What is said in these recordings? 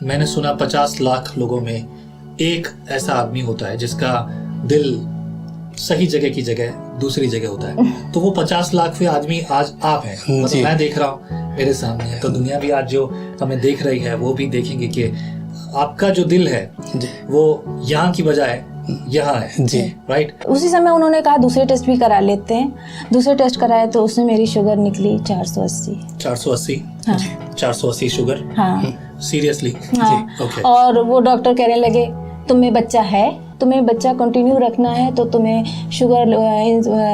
मैंने सुना 50 लाख लोगों में एक ऐसा आदमी होता है जिसका दिल सही जगह की जगह दूसरी जगह होता है। तो वो 50 लाख आदमी आज आप हैं, मतलब मैं देख रहा हूँ मेरे सामने है, तो दुनिया भी आज जो हमें देख रही है वो भी देखेंगे कि आपका जो दिल है वो यहाँ की बजाय यहाँ है जी, राइट। उसी समय उन्होंने कहा दूसरे टेस्ट भी करा लेते हैं। दूसरे टेस्ट कराए तो उसमें मेरी शुगर निकली 480। 480? हाँ। 480 शुगर? हाँ। सीरियसली? हाँ। ओके। और वो डॉक्टर कहने लगे तुम्हें बच्चा है, तुम्हें बच्चा कंटिन्यू रखना है तो तुम्हें शुगर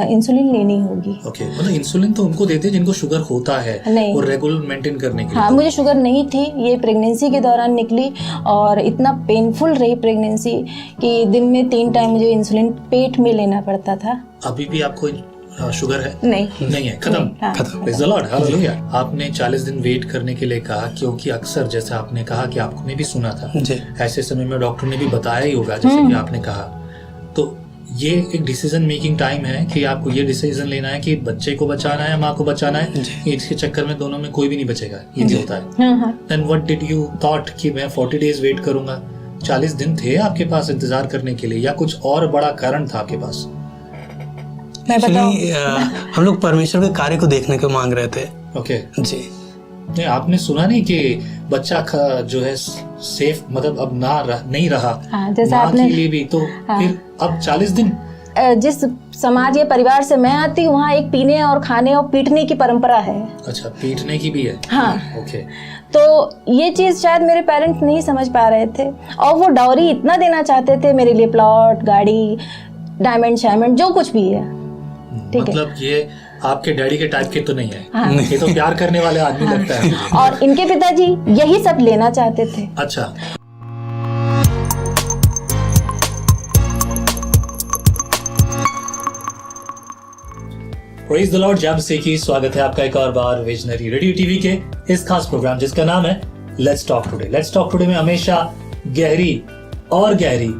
इंसुलिन लेनी होगी। ओके, मतलब इंसुलिन तो उनको देते हैं जिनको शुगर होता है और रेगुलर मेंटेन करने के लिए। हाँ, मुझे शुगर नहीं थी, ये प्रेगनेंसी के दौरान निकली और इतना पेनफुल रही प्रेगनेंसी कि दिन में 3 टाइम मुझे इंसुलिन पेट में लेना पड़ता था। अभी भी आपको शुगर है? नहीं है, खत्म। Praise the Lord, hallelujah. आपने 40 दिन वेट करने के लिए कहा क्योंकि अक्सर जैसे आपने कहा कि आपने भी सुना था ऐसे समय में डॉक्टर ने भी बताया ही होगा जैसे कि आपने कहा, तो ये एक डिसीजन मेकिंग टाइम है कि आपको ये डिसीजन लेना है कि बच्चे को बचाना है, माँ को बचाना है। इसके चक्कर में दोनों में कोई भी नहीं बचेगा, ये जो होता है। Then what did you thought कि मैं 40 डेज वेट करूंगा? 40 दिन थे आपके पास इंतजार करने के लिए या कुछ और बड़ा कारण था आपके पास? एक्चुअली हम लोग परमेश्वर के कार्य को देखने को मांग रहे थे। ओके जी। नहीं, आपने सुना नहीं कि बच्चा जो है सेफ, मतलब अब नहीं रहा जैसा माँ के लिए भी, तो फिर अब 40 दिन जिस समाज या परिवार से मैं आती हूँ वहाँ एक पीने और खाने और पीटने की परंपरा है। अच्छा, पीटने की भी है? हाँ। ओके। तो ये चीज शायद मेरे पेरेंट्स नहीं समझ पा रहे थे और वो डाउरी इतना देना चाहते थे मेरे लिए, प्लॉट, गाड़ी, डायमंड शायमंड जो कुछ भी है। मतलब ये आपके डैडी के टाइप के तो नहीं है? हाँ। ये तो प्यार करने वाले आदमी लगता है। और इनके पिताजी यही सब लेना चाहते थे। अच्छा। प्रेज़ द लॉर्ड, जब से की स्वागत है आपका एक और बार विजनरी रेडियो टीवी के इस खास प्रोग्राम जिसका नाम है let's talk today. Let's talk today में हमेशा गहरी और गहरी,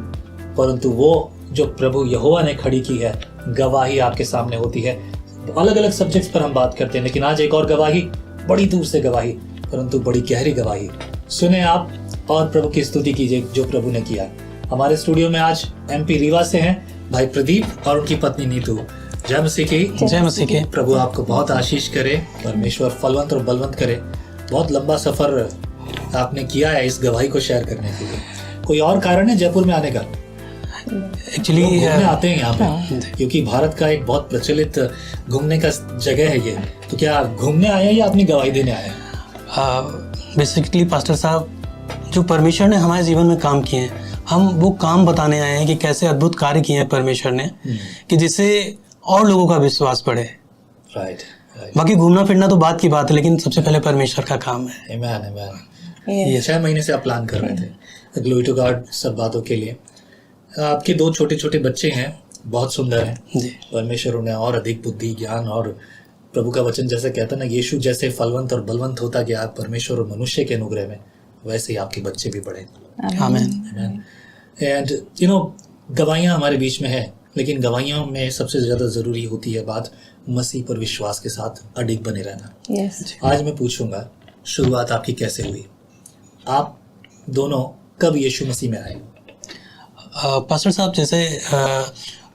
परंतु वो जो प्रभु यहोवा ने खड़ी की है गवाही आपके सामने होती है। अलग अलग सब्जेक्ट्स पर हम बात करते हैं, लेकिन आज एक और गवाही, बड़ी दूर से गवाही, परंतु बड़ी गहरी गवाही। सुने आप और प्रभु की स्तुति कीजिए जो प्रभु ने किया। हमारे स्टूडियो में आज MP रीवा से हैं भाई प्रदीप और उनकी पत्नी नीतू। जय मसीह की। जय मसीह की। प्रभु आपको बहुत आशीष करे, परमेश्वर फलवंत और बलवंत करे। बहुत लंबा सफर आपने किया है इस गवाही को शेयर करने के लिए। कोई और कारण है जयपुर में आने का? एक्चुअली घूमने आते हैं यहाँ पे क्योंकि भारत का एक बहुत प्रचलित घूमने का जगह है ये, तो क्या घूमने आए हैं या अपनी गवाही देने आए हैं? बेसिकली पास्टर साहब, जो परमेश्वर ने हमारे जीवन में काम किए हैं, हम वो काम बताने आए हैं कि कैसे अद्भुत कार्य किए हैं परमेश्वर ने, कि जिससे और लोगों का विश्वास बढ़े। राइट। बाकी घूमना फिरना तो बात की बात है, लेकिन सबसे पहले परमेश्वर का काम है। ये 6 महीने से आप प्लान कर रहे थे। ग्लोरी टू गॉड सब बातों के लिए। आपके 2 छोटे छोटे बच्चे हैं, बहुत सुंदर हैं। परमेश्वर उन्हें और अधिक बुद्धि, ज्ञान और प्रभु का वचन जैसे कहता है ना, यीशु जैसे फलवंत और बलवंत होता गया परमेश्वर और मनुष्य के अनुग्रह में, वैसे ही आपके बच्चे भी बढ़े। आमीन। एंड यू नो, गवाहियाँ हमारे बीच में है, लेकिन गवाहियों में सबसे ज्यादा जरूरी होती है बात मसीह पर विश्वास के साथ अडिग बने रहना। आज मैं पूछूंगा शुरुआत आपकी कैसे हुई? आप दोनों कब यीशु मसीह में आए? पास्टर साहब, जैसे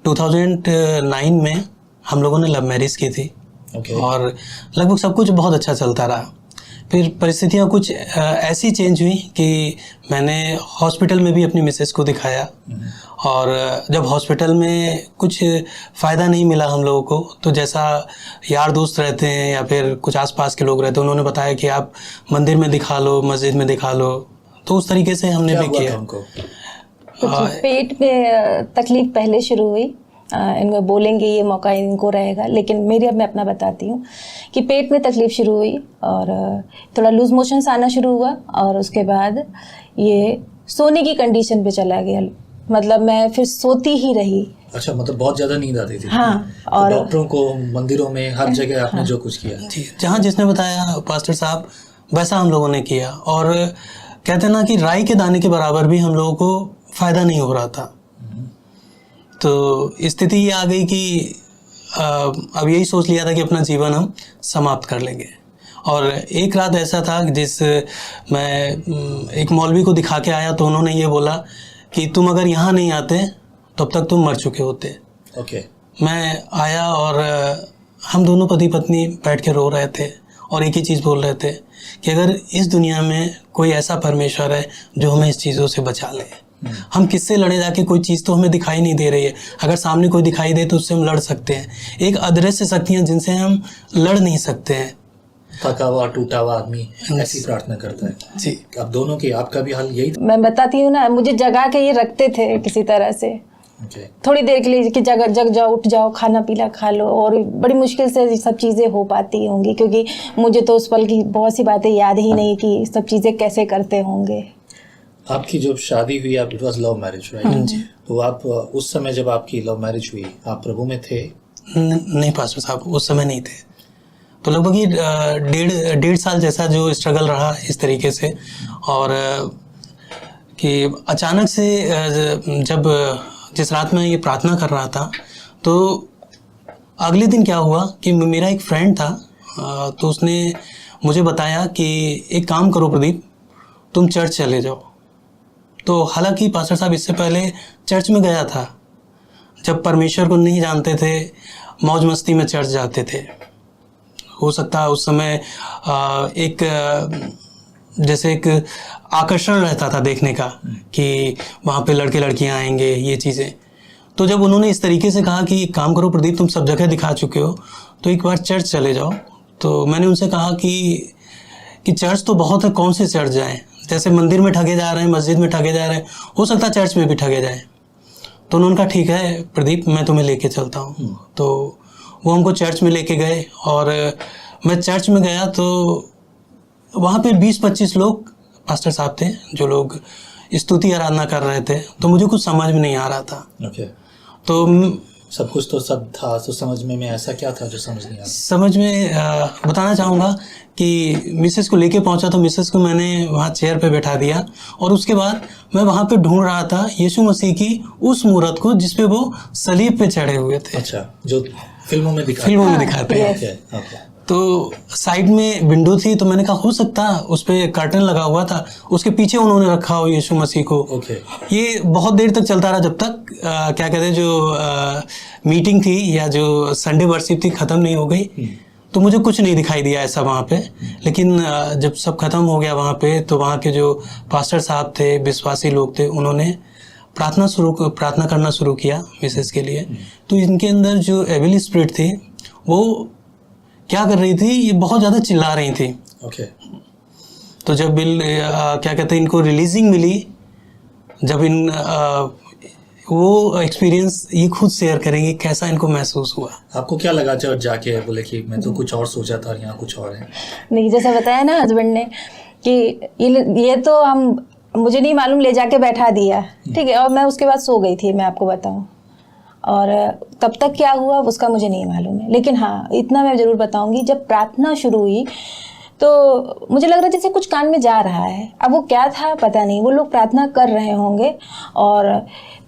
2009 में हम लोगों ने लव मैरिज की थी। और लगभग सब कुछ बहुत अच्छा चलता रहा। फिर परिस्थितियाँ कुछ ऐसी चेंज हुई कि मैंने हॉस्पिटल में भी अपनी मिसेस को दिखाया, और जब हॉस्पिटल में कुछ फ़ायदा नहीं मिला हम लोगों को, तो जैसा यार दोस्त रहते हैं या फिर कुछ आसपास के लोग रहते हैं, उन्होंने बताया कि आप मंदिर में दिखा लो, मस्जिद में दिखा लो, तो उस तरीके से हमने भी किया। पेट में तकलीफ पहले शुरू हुई, इनको बोलेंगे ये मौका इनको रहेगा, लेकिन मेरी अब मैं अपना बताती हूँ कि पेट में तकलीफ शुरू हुई और थोड़ा लूज मोशंस आना शुरू हुआ, और उसके बाद ये सोने की कंडीशन पे चला गया। मतलब मैं फिर सोती ही रही। अच्छा, मतलब बहुत ज्यादा नींद आती थी? हाँ। और तो डॉक्टरों को, मंदिरों में, हर जगह आपने जो कुछ किया, जहाँ जिसने बताया पास्टर साहब वैसा हम लोगों ने किया। और कहते हैं ना कि राई के दाने के बराबर भी हम लोगों को फ़ायदा नहीं हो रहा था। तो स्थिति ये आ गई कि अब यही सोच लिया था कि अपना जीवन हम समाप्त कर लेंगे। और एक रात ऐसा था मैं एक मौलवी को दिखा के आया तो उन्होंने ये बोला कि तुम अगर यहाँ नहीं आते तब तक तुम मर चुके होते। ओके। मैं आया और हम दोनों पति पत्नी बैठ के रो रहे थे और एक ही चीज़ बोल रहे थे कि अगर इस दुनिया में कोई ऐसा परमेश्वर है जो हमें इस चीज़ों से बचा ले, हम किससे लड़े जाके, कोई चीज़ तो हमें दिखाई नहीं दे रही है, अगर सामने कोई दिखाई दे तो उससे हम लड़ सकते हैं। एक अदृश्य शक्तियाँ जिनसे हम लड़ नहीं सकते हैं। थका हुआ टूटा हुआ आदमी ऐसी प्रार्थना करता है जी। अब दोनों की, आपका भी हाल यही था? मैं बताती हूँ ना, मुझे जगा के ये रखते थे किसी तरह से, थोड़ी देर के लिए कि जग जाओ, उठ जाओ, खाना पीना खा लो, और बड़ी मुश्किल से सब चीज़ें हो पाती होंगी क्योंकि मुझे तो उस पल की बहुत सी बातें याद ही नहीं कि सब चीज़ें कैसे करते होंगे। आपकी जब शादी हुई, आप it was love marriage right? तो आप उस समय जब आपकी लव मैरिज हुई, आप प्रभु में थे? नहीं पास्टर साहब, उस समय नहीं थे। तो लगभग ये डेढ़ साल जैसा जो स्ट्रगल रहा इस तरीके से, और कि अचानक से जब जिस रात में ये प्रार्थना कर रहा था तो अगले दिन क्या हुआ कि मेरा एक फ्रेंड था, तो उसने मुझे बताया कि एक काम करो प्रदीप, तुम चर्च चले जाओ। तो हालांकि पास्टर साहब इससे पहले चर्च में गया था, जब परमेश्वर को नहीं जानते थे, मौज मस्ती में चर्च जाते थे। हो सकता है उस समय जैसे एक आकर्षण रहता था देखने का कि वहाँ पे लड़के लड़कियाँ आएंगे, ये चीज़ें। तो जब उन्होंने इस तरीके से कहा कि एक काम करो प्रदीप, तुम सब जगह दिखा चुके हो तो एक बार चर्च चले जाओ, तो मैंने उनसे कहा कि चर्च तो बहुत है, कौन से चर्च जाएं? जैसे मंदिर में ठगे जा रहे हैं, मस्जिद में ठगे जा रहे हैं, हो सकता है चर्च में भी ठगे जाएं। तो उन्होंने कहा ठीक है प्रदीप, मैं तुम्हें लेके चलता हूँ। तो वो हमको चर्च में लेके गए और मैं चर्च में गया तो वहाँ पे 20-25 लोग पास्टर साहब थे जो लोग स्तुति आराधना कर रहे थे। तो मुझे कुछ समझ में नहीं आ रहा था। ओके। तो सब कुछ तो सब था, तो समझ में ऐसा क्या था जो समझ नहीं आ रहा? समझ में बताना चाहूँगा कि मिसेस को लेके पहुँचा तो मिसेस को मैंने वहाँ चेयर पे बैठा दिया और उसके बाद मैं वहाँ पे ढूंढ रहा था यीशु मसीह की उस मूर्त को जिसपे वो सलीब पे चढ़े हुए थे। अच्छा, जो फिल्मों में दिखाते हैं। तो साइड में विंडो थी, तो मैंने कहा हो सकता उस पे कर्टन लगा हुआ था, उसके पीछे उन्होंने रखा हो यीशु मसीह को। ये बहुत देर तक चलता रहा, जब तक क्या कहते हैं जो मीटिंग थी या जो संडे वर्शिप थी ख़त्म नहीं हो गई। तो मुझे कुछ नहीं दिखाई दिया ऐसा वहाँ पे। लेकिन जब सब ख़त्म हो गया वहाँ पे, तो वहाँ के जो पास्टर साहब थे, विश्वासी लोग थे, उन्होंने प्रार्थना करना शुरू किया मिसेस के लिए। तो इनके अंदर जो एविल स्पिरिट थी वो क्या कर रही थी, ये बहुत ज़्यादा चिल्ला रही थी। ओके। तो जब क्या कहते हैं इनको रिलीजिंग मिली, जब वो एक्सपीरियंस ये खुद शेयर करेंगे कैसा इनको महसूस हुआ। आपको क्या लगा जब जाके बोले कि मैं तो कुछ और सोचा था और यहाँ कुछ और है? नहीं, जैसा बताया ना हस्बैंड ने कि ये तो मुझे नहीं मालूम, ले जाके बैठा दिया, ठीक है, और मैं उसके बाद सो गई थी, मैं आपको बताऊं। और तब तक क्या हुआ उसका मुझे नहीं मालूम है, लेकिन हाँ इतना मैं ज़रूर बताऊंगी, जब प्रार्थना शुरू हुई तो मुझे लग रहा जैसे कुछ कान में जा रहा है। अब वो क्या था पता नहीं, वो लोग प्रार्थना कर रहे होंगे और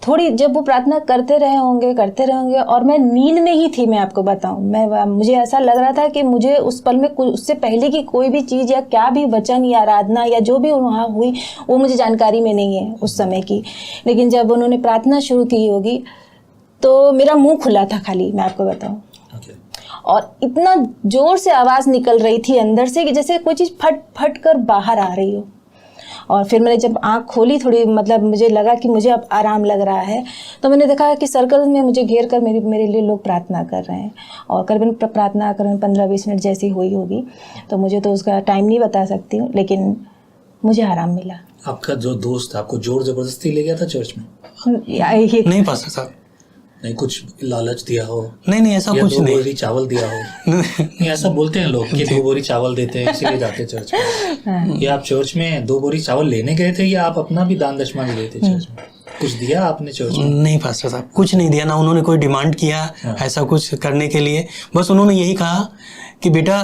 थोड़ी जब वो प्रार्थना करते रहे होंगे और मैं नींद में ही थी, मैं आपको बताऊं। मुझे ऐसा लग रहा था कि मुझे उस पल में उससे पहले की कोई भी चीज़ या क्या भी वचन या आराधना या जो भी वहाँ हुई वो मुझे जानकारी में नहीं है उस समय की। लेकिन जब उन्होंने प्रार्थना शुरू की होगी तो मेरा मुंह खुला था खाली, मैं आपको बताऊं। और इतना जोर से आवाज़ निकल रही थी अंदर से कि जैसे कोई चीज़ फट फट कर बाहर आ रही हो। और फिर मैंने जब आँख खोली थोड़ी, मतलब मुझे लगा कि मुझे अब आराम लग रहा है, तो मैंने देखा कि सर्कल में मुझे घेर कर मेरे लिए लोग प्रार्थना कर रहे हैं। और करीबन प्रार्थना करीबन 15-20 मिनट जैसी हुई होगी, तो मुझे तो उसका टाइम नहीं बता सकती हूँ, लेकिन मुझे आराम मिला। आपका जो दोस्त आपको जोर जबरदस्ती ले गया था चर्च में? नहीं पास्टर साहब, नहीं कुछ लालच दिया हो? नहीं ऐसा कुछ नहीं। 2 बोरी चावल दिया हो? नहीं, ऐसा बोलते हैं लोग कि 2 बोरी चावल देते हैं इसीलिए जाते चर्च में। या आप चर्च में 2 बोरी चावल लेने गए थे या आप अपना भी दान दशमा लिए थे चर्च में? कुछ दिया आपने चर्च में? नहीं पास्टर साहब, कुछ नहीं दिया, ना उन्होंने कोई डिमांड किया ऐसा कुछ करने के लिए। बस उन्होंने यही कहा कि बेटा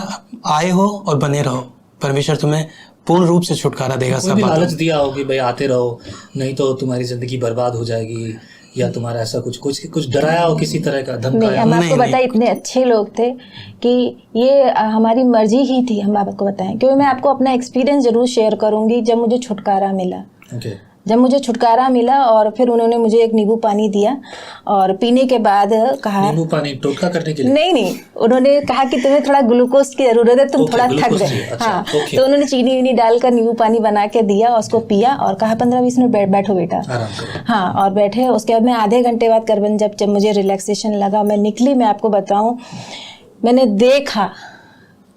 आए हो और बने रहो, परमेश्वर तुम्हें पूर्ण रूप से छुटकारा देगा। सब लालच दिया हो कि भाई आते रहो, नहीं तो तुम्हारी जिंदगी बर्बाद हो जाएगी, या तुम्हारा ऐसा कुछ डराया हो किसी तरह का, धमकाया? नहीं, हम आपको बताएं इतने अच्छे लोग थे कि ये हमारी मर्जी ही थी, हम आपको बताएं। क्योंकि मैं आपको अपना एक्सपीरियंस जरूर शेयर करूंगी। जब मुझे छुटकारा मिला, जब मुझे छुटकारा मिला और फिर उन्होंने मुझे एक नींबू पानी दिया और पीने के बाद कहा, नींबू पानी टोटका करने के लिए? नहीं, उन्होंने कहा कि तुम्हें थोड़ा ग्लूकोज की जरूरत है, तुम थोड़ा थक गए। अच्छा, हाँ, तो उन्होंने चीनी वीनी डालकर नींबू पानी बना के दिया और उसको पिया और कहा 15-20 मिनट बैठो बेटा। हाँ, और बैठे। उसके बाद मैं आधे घंटे बाद करबन जब मुझे रिलैक्सेशन लगा, मैं निकली। मैं आपको बताऊं, मैंने देखा,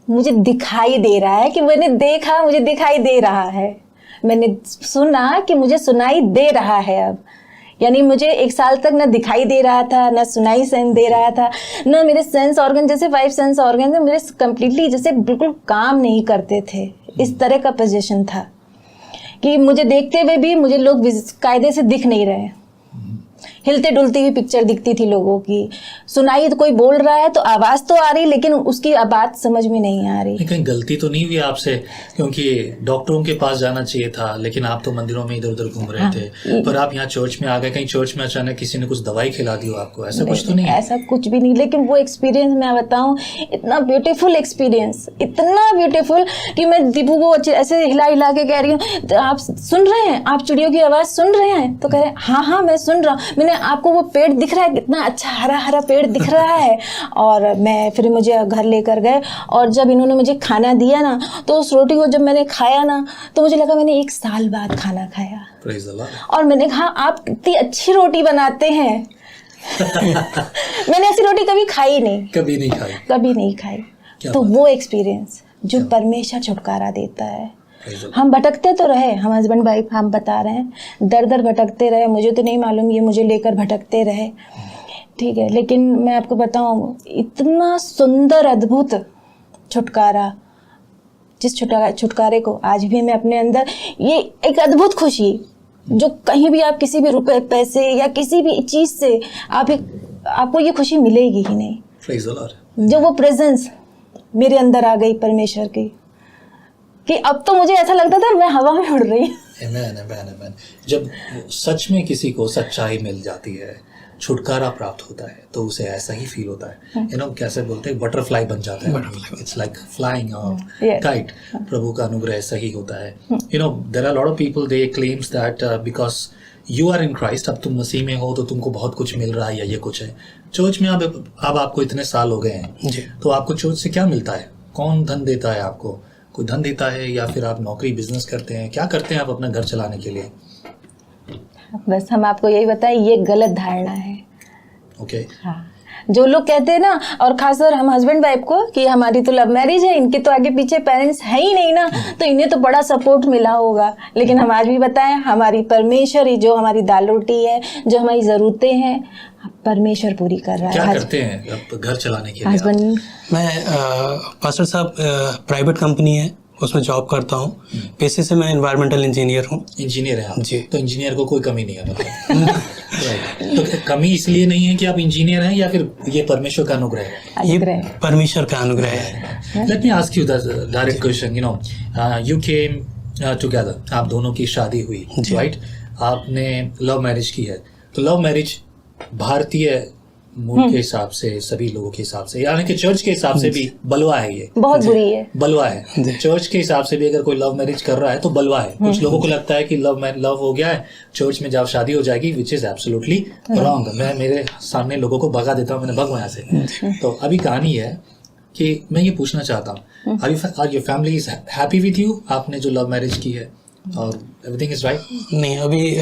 मुझे दिखाई दे रहा है कि मैंने देखा, मुझे दिखाई दे रहा है। मैंने सुना कि मुझे सुनाई दे रहा है अब। यानी मुझे 1 साल तक ना दिखाई दे रहा था, ना सुनाई सेंस दे रहा था, ना मेरे सेंस ऑर्गन, जैसे 5 सेंस ऑर्गन मेरे कंप्लीटली जैसे बिल्कुल काम नहीं करते थे। इस तरह का पोजीशन था कि मुझे देखते हुए भी मुझे लोग कायदे से दिख नहीं रहे। हिलते डुलती हुई पिक्चर दिखती थी लोगों की। सुनाई तो कोई बोल रहा है तो आवाज तो आ रही, लेकिन उसकी बात समझ में नहीं आ रही। कहीं गलती तो नहीं हुई आपसे? क्योंकि डॉक्टरों के पास जाना चाहिए था, लेकिन आप तो मंदिरों में इधर उधर घूम रहे थे। पर आप यहाँ चर्च में आ गए, कहीं चर्च में अचानक किसी ने कुछ दवाई खिला दी हो आपको? ऐसा कुछ तो नहीं? ऐसा कुछ भी नहीं, लेकिन वो एक्सपीरियंस मैं बताऊं, इतना ब्यूटीफुल एक्सपीरियंस, इतना ब्यूटीफुल कि मैं दीपू को ऐसे हिला हिला के कह रही हूँ, आप सुन रहे हैं, आप चिड़ियों की आवाज सुन रहे हैं? तो कह रहे हैं हाँ मैं सुन रहा हूँ। मैंने आपको वो पेड़ दिख रहा है, कितना अच्छा हरा हरा पेड़ दिख रहा है। और मैं फिर मुझे घर लेकर गए और जब इन्होंने मुझे खाना दिया ना, तो उस रोटी को जब मैंने खाया ना, तो मुझे लगा मैंने 1 साल बाद खाना खाया। और मैंने कहा आप कितनी अच्छी रोटी बनाते हैं। मैंने ऐसी रोटी कभी खाई नहीं, कभी नहीं खाई। तो वो एक्सपीरियंस जो परमेश्वर छुटकारा देता है। हम भटकते तो रहे, हम हस्बैंड वाइफ, हम बता रहे हैं, दर दर भटकते रहे। मुझे तो नहीं मालूम, ये मुझे लेकर भटकते रहे, ठीक है। लेकिन मैं आपको बताऊं, इतना सुंदर अद्भुत छुटकारा, जिस छुटकारे को आज भी मैं अपने अंदर, ये एक अद्भुत खुशी जो कहीं भी आप किसी भी रुपए पैसे या किसी भी चीज से आपको ये खुशी मिलेगी ही नहीं। जो वो प्रेजेंस मेरे अंदर आ गई परमेश्वर की, कि अब तो मुझे ऐसा लगता था मैं हवा में उड़ रही हूँ। जब सच में किसी को सच्चाई मिल जाती है, छुटकारा प्राप्त होता है, तो उसे ऐसा ही फील होता है। कैसे बोलते हैं, बटरफ्लाई बन जाता है। इट्स लाइक फ्लाइंग और काइट। प्रभु का अनुग्रह सही होता है। There are lot of people, they claims that because you are in Christ, अब तुम मसीह में हो तो तुमको बहुत कुछ मिल रहा है या ये कुछ है। चर्च में अब आपको इतने साल हो गए हैं, तो आपको चर्च से क्या मिलता है? कौन धन देता है आपको? कोई धन देता है या फिर आप नौकरी बिजनेस करते हैं? क्या करते हैं आप अपना घर चलाने के लिए? बस हम आपको यही बताएं, ये गलत धारणा है। ओके। हाँ, जो लोग कहते हैं ना, और खासकर हम हस्बैंड वाइफ को, कि हमारी तो लव मैरिज है, इनके तो आगे पीछे पेरेंट्स है ही नहीं ना, तो इन्हें तो बड़ा सपोर्ट मिला होगा। लेकिन हम आज भी बताएं, हमारी परमेश्वर ही जो हमारी दाल रोटी है, जो हमारी जरूरतें हैं, परमेश्वर पूरी कर रहा है। क्या करते हैं अब घर चलाने के लिए? हस्बैंड, मैं पास्टर साहब, प्राइवेट कंपनी है, उसमें जॉब करता हूँ। पेशे से मैं एनवायरमेंटल इंजीनियर हूँ। इंजीनियर है आप? जी। तो इंजीनियर को कोई कमी नहीं है मतलब? तो कमी इसलिए नहीं है कि आप इंजीनियर हैं, या फिर ये परमेश्वर का अनुग्रह है? ये परमेश्वर का अनुग्रह है। Let me ask you the direct question. You came together, आप दोनों की शादी हुई, राइट? आपने लव मैरिज की है, तो लव मैरिज भारतीय मूल के हिसाब से, सभी लोगों के हिसाब से, यानी कि चर्च के हिसाब से भी बलवा है, ये बहुत बुरी है, बलवा है। चर्च के हिसाब से भी अगर कोई लव मैरिज कर रहा है तो बलवा है। कुछ लोगों को लगता है कि लव हो गया है, चर्च में जब शादी हो जाएगी, विच इज एब्सोल्युटली रॉन्ग। मैं मेरे सामने लोगों को भगा देता हूँ, मैंने भगवा यहाँ से। तो अभी कहानी है कि मैं ये पूछना चाहता हूँ, are your family is happy with you? आपने जो लव मैरिज की है और एवरीथिंग इज राइट? नहीं, अभी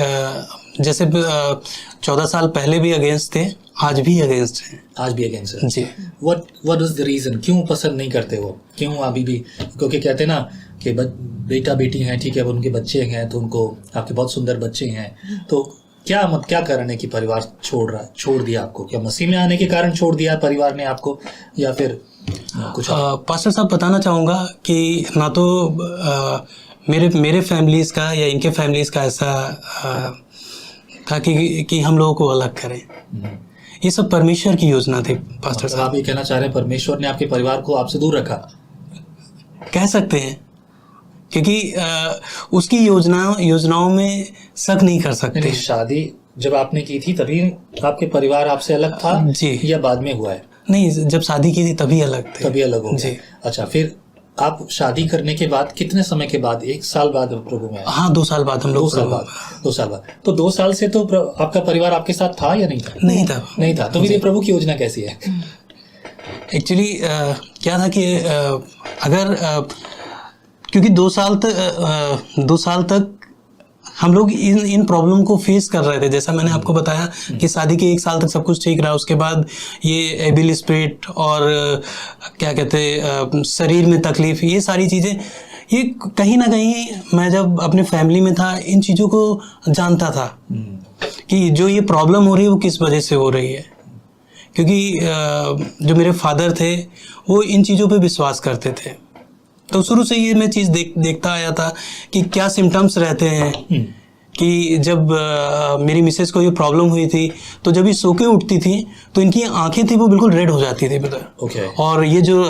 जैसे 14 साल पहले भी अगेंस्ट थे, आज भी अगेंस्ट हैं। आज भी अगेंस्ट है जी। What is the reason? क्यों पसंद नहीं करते वो? क्यों अभी भी? क्योंकि कहते ना कि बेटा बेटी हैं, ठीक है, उनके बच्चे हैं, तो उनको, आपके बहुत सुंदर बच्चे हैं, तो क्या कारण है कि परिवार छोड़ दिया आपको? क्या मसीह में आने के कारण छोड़ दिया परिवार ने आपको, या फिर कुछ? पास्टर साहब, बताना चाहूँगा कि ना तो मेरे फैमिलीज का या इनके फैमिलीज का ऐसा था कि हम लोगों को अलग करें। ये सब परमेश्वर की योजना थी पास्टर साहब। आप ये कहना चाह रहे हैं परमेश्वर ने आपके परिवार को आपसे दूर रखा? कह सकते हैं, क्योंकि उसकी योजनाओं में शक नहीं कर सकते। शादी जब आपने की थी तभी आपके परिवार आपसे अलग था जी, या बाद में हुआ है? नहीं, जब शादी की थी तभी अलग थे। तभी अलग हो गए। जी। अच्छा, फिर आप शादी करने के बाद कितने समय के बाद, 1 साल बाद प्रभु में आए? हाँ, 2 साल बाद हम लोग। 2 साल बाद। 2 साल बाद। तो 2 साल से तो आपका परिवार आपके साथ था या नहीं था? नहीं था। नहीं था। तो फिर ये प्रभु की योजना कैसी है? एक्चुअली क्या था कि अगर क्योंकि 2 साल तक हम लोग इन प्रॉब्लम को फेस कर रहे थे। जैसा मैंने आपको बताया कि शादी के 1 साल तक सब कुछ ठीक रहा, उसके बाद ये एबिल स्पिरिट और क्या कहते हैं शरीर में तकलीफ, ये सारी चीज़ें, ये कहीं ना कहीं मैं जब अपने फैमिली में था इन चीज़ों को जानता था कि जो ये प्रॉब्लम हो रही है वो किस वजह से हो रही है। क्योंकि जो मेरे फादर थे वो इन चीज़ों पे विश्वास करते थे, तो शुरू से ये मैं चीज़ देखता आया था कि क्या सिम्टम्स रहते हैं। कि जब मेरी मिसेस को ये प्रॉब्लम हुई थी तो जब ये सो के उठती थी तो इनकी आंखें थी वो बिल्कुल रेड हो जाती थी ब्रदर। Okay. और ये जो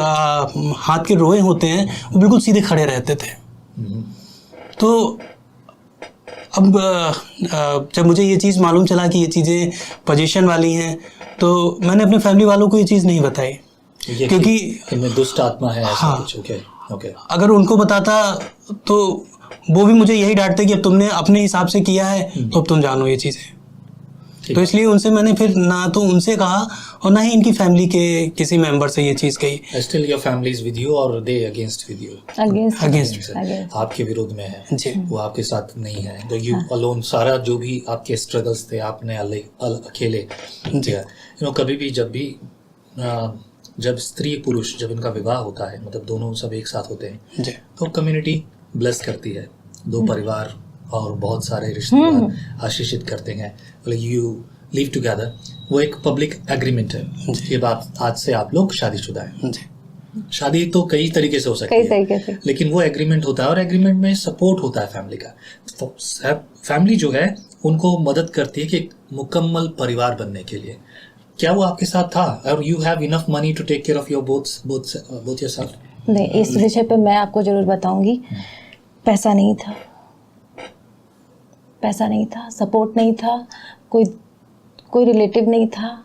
हाथ के रोए होते हैं वो बिल्कुल सीधे खड़े रहते थे। तो अब जब मुझे ये चीज़ मालूम चला कि ये चीज़ें पोजीशन वाली हैं तो मैंने अपने फैमिली वालों को ये चीज़ नहीं बताई, क्योंकि इनमें दुष्ट आत्मा है, ऐसा हाँ, कुछ। ओके। अगर उनको बताता तो वो भी मुझे यही डांटते कि अब तुमने अपने हिसाब से किया है तो अब तुम जानो ये चीज़ें। तो इसलिए उनसे मैंने फिर ना तो उनसे कहा और ना ही इनकी फैमिली के किसी मेंबर से ये चीज़ कही। Still your family is with you और दे अगेंस्ट विद यू? अगेंस्ट आपके विरोध में है जी। वो आपके साथ नहीं है। तो यू अलोन, सारा जो भी आपके स्ट्रगल्स थे आपने अकेले किया। कभी भी जब स्त्री पुरुष जब इनका विवाह होता है, मतलब दोनों सब एक साथ होते हैं, तो कम्युनिटी ब्लेस करती है, 2 परिवार और बहुत सारे रिश्तेदार आशीषित करते हैं, यू लिव टुगेदर। वो एक पब्लिक एग्रीमेंट है। ये बात, आज से आप लोग शादीशुदा हैं। शादी तो कई तरीके से हो सकती है, लेकिन वो एग्रीमेंट होता है और एग्रीमेंट में सपोर्ट होता है फैमिली का। तो फैमिली जो है उनको मदद करती है कि एक मुकम्मल परिवार बनने के लिए। क्या वो आपके साथ था? और you have enough money to take care of your both yourself? नहीं, इस विषय पे मैं आपको जरूर बताऊंगी। पैसा नहीं था, सपोर्ट नहीं था, कोई रिलेटिव नहीं था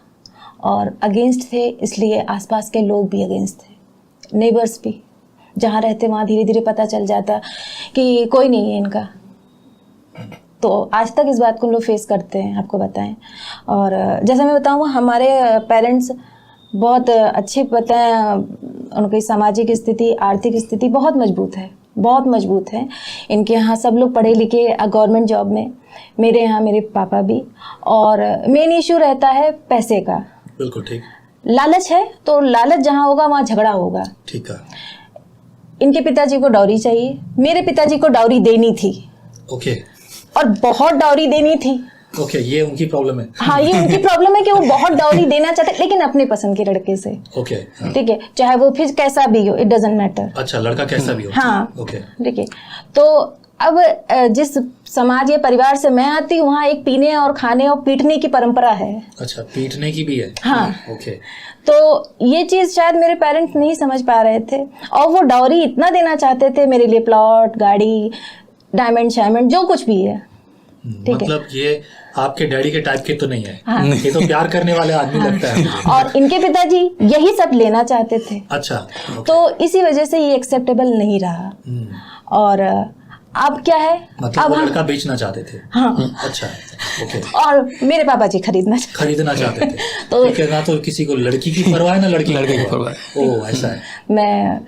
और अगेंस्ट थे, इसलिए आसपास के लोग भी अगेंस्ट थे, नेबर्स भी। जहाँ रहते वहाँ धीरे धीरे पता चल जाता कि कोई नहीं है इनका। तो आज तक इस बात को हम लोग फेस करते हैं, आपको बताएं। और जैसा मैं बताऊँ, हमारे पेरेंट्स बहुत अच्छे, पता है, उनकी सामाजिक स्थिति, आर्थिक स्थिति बहुत मजबूत है। इनके यहाँ सब लोग पढ़े लिखे, गवर्नमेंट जॉब में, मेरे यहाँ मेरे पापा भी। और मेन इशू रहता है पैसे का। बिल्कुल ठीक। लालच है, तो लालच जहाँ होगा वहाँ झगड़ा होगा। ठीक है। इनके पिताजी को डाउरी चाहिए, मेरे पिताजी को डाउरी देनी थी। ओके। और बहुत डाउरी देनी थी। ओके, ये उनकी प्रॉब्लम है। हाँ, ये उनकी प्रॉब्लम है कि वो बहुत डाउरी देना चाहते, लेकिन अपने पसंद के लड़के से। ओके। ठीक है, चाहे वो फिर कैसा भी हो, इट डजंट मैटर। अच्छा, लड़का कैसा भी हो। हाँ। ओके। ठीक है। तो अब जिस समाज या परिवार से मैं आती हूँ वहाँ एक पीने और खाने और पीटने की परंपरा है। अच्छा, पीटने की भी है। हाँ। ओके। तो ये चीज शायद मेरे पेरेंट्स नहीं समझ पा रहे थे और वो डाउरी इतना देना चाहते थे मेरे लिए, प्लॉट, गाड़ी, डायमंड शायमंड, जो कुछ भी है। मतलब ये आपके डैडी के टाइप के तो नहीं है। हाँ। ये तो प्यार करने वाले आदमी लगता है मुझे। और इनके पिताजी यही सब लेना चाहते थे। अच्छा। तो इसी वजह से ये एक्सेप्टेबल नहीं रहा। और अब क्या है, मतलब अब वो लड़का बेचना चाहते थे। हाँ। अच्छा। ओके। और मेरे पापा जी खरीदना चाहते थे। तो ना तो किसी को लड़की की परवाह है ना लड़के की परवाह। ओह, ऐसा है। मैं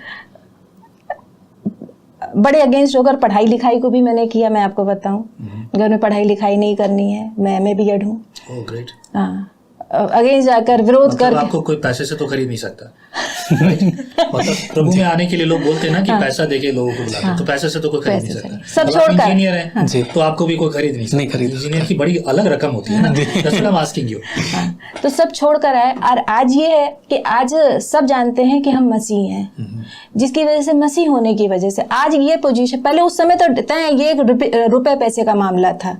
बड़े अगेंस्ट होकर पढ़ाई लिखाई को भी मैंने किया। मैं आपको बताऊं, घर में पढ़ाई लिखाई नहीं करनी है, मैं एमए बीएड हूँ। ओह, ग्रेट। हाँ, अगेंस्ट जाकर विरोध कर। आपको कोई पैसे से तो खरीद नहीं सकता। मतलब प्रभु में आने के लिए लोग बोलते हैं ना कि पैसा देके लोगों को बुलाते हैं, तो पैसे से तो कोई खरीद नहीं सकता। सब छोड़कर इंजीनियर है तो आपको भी कोई खरीद नहीं सकता। इंजीनियर की बड़ी अलग रकम होती है ना। That's what I'm asking you। तो सब छोड़कर आए और आज ये है कि आज सब जानते हैं कि हम मसीह हैं, जिसकी वजह से मसीह होने की वजह से आज ये पोजीशन। पहले उस समय तो ये रुपए पैसे का मामला था।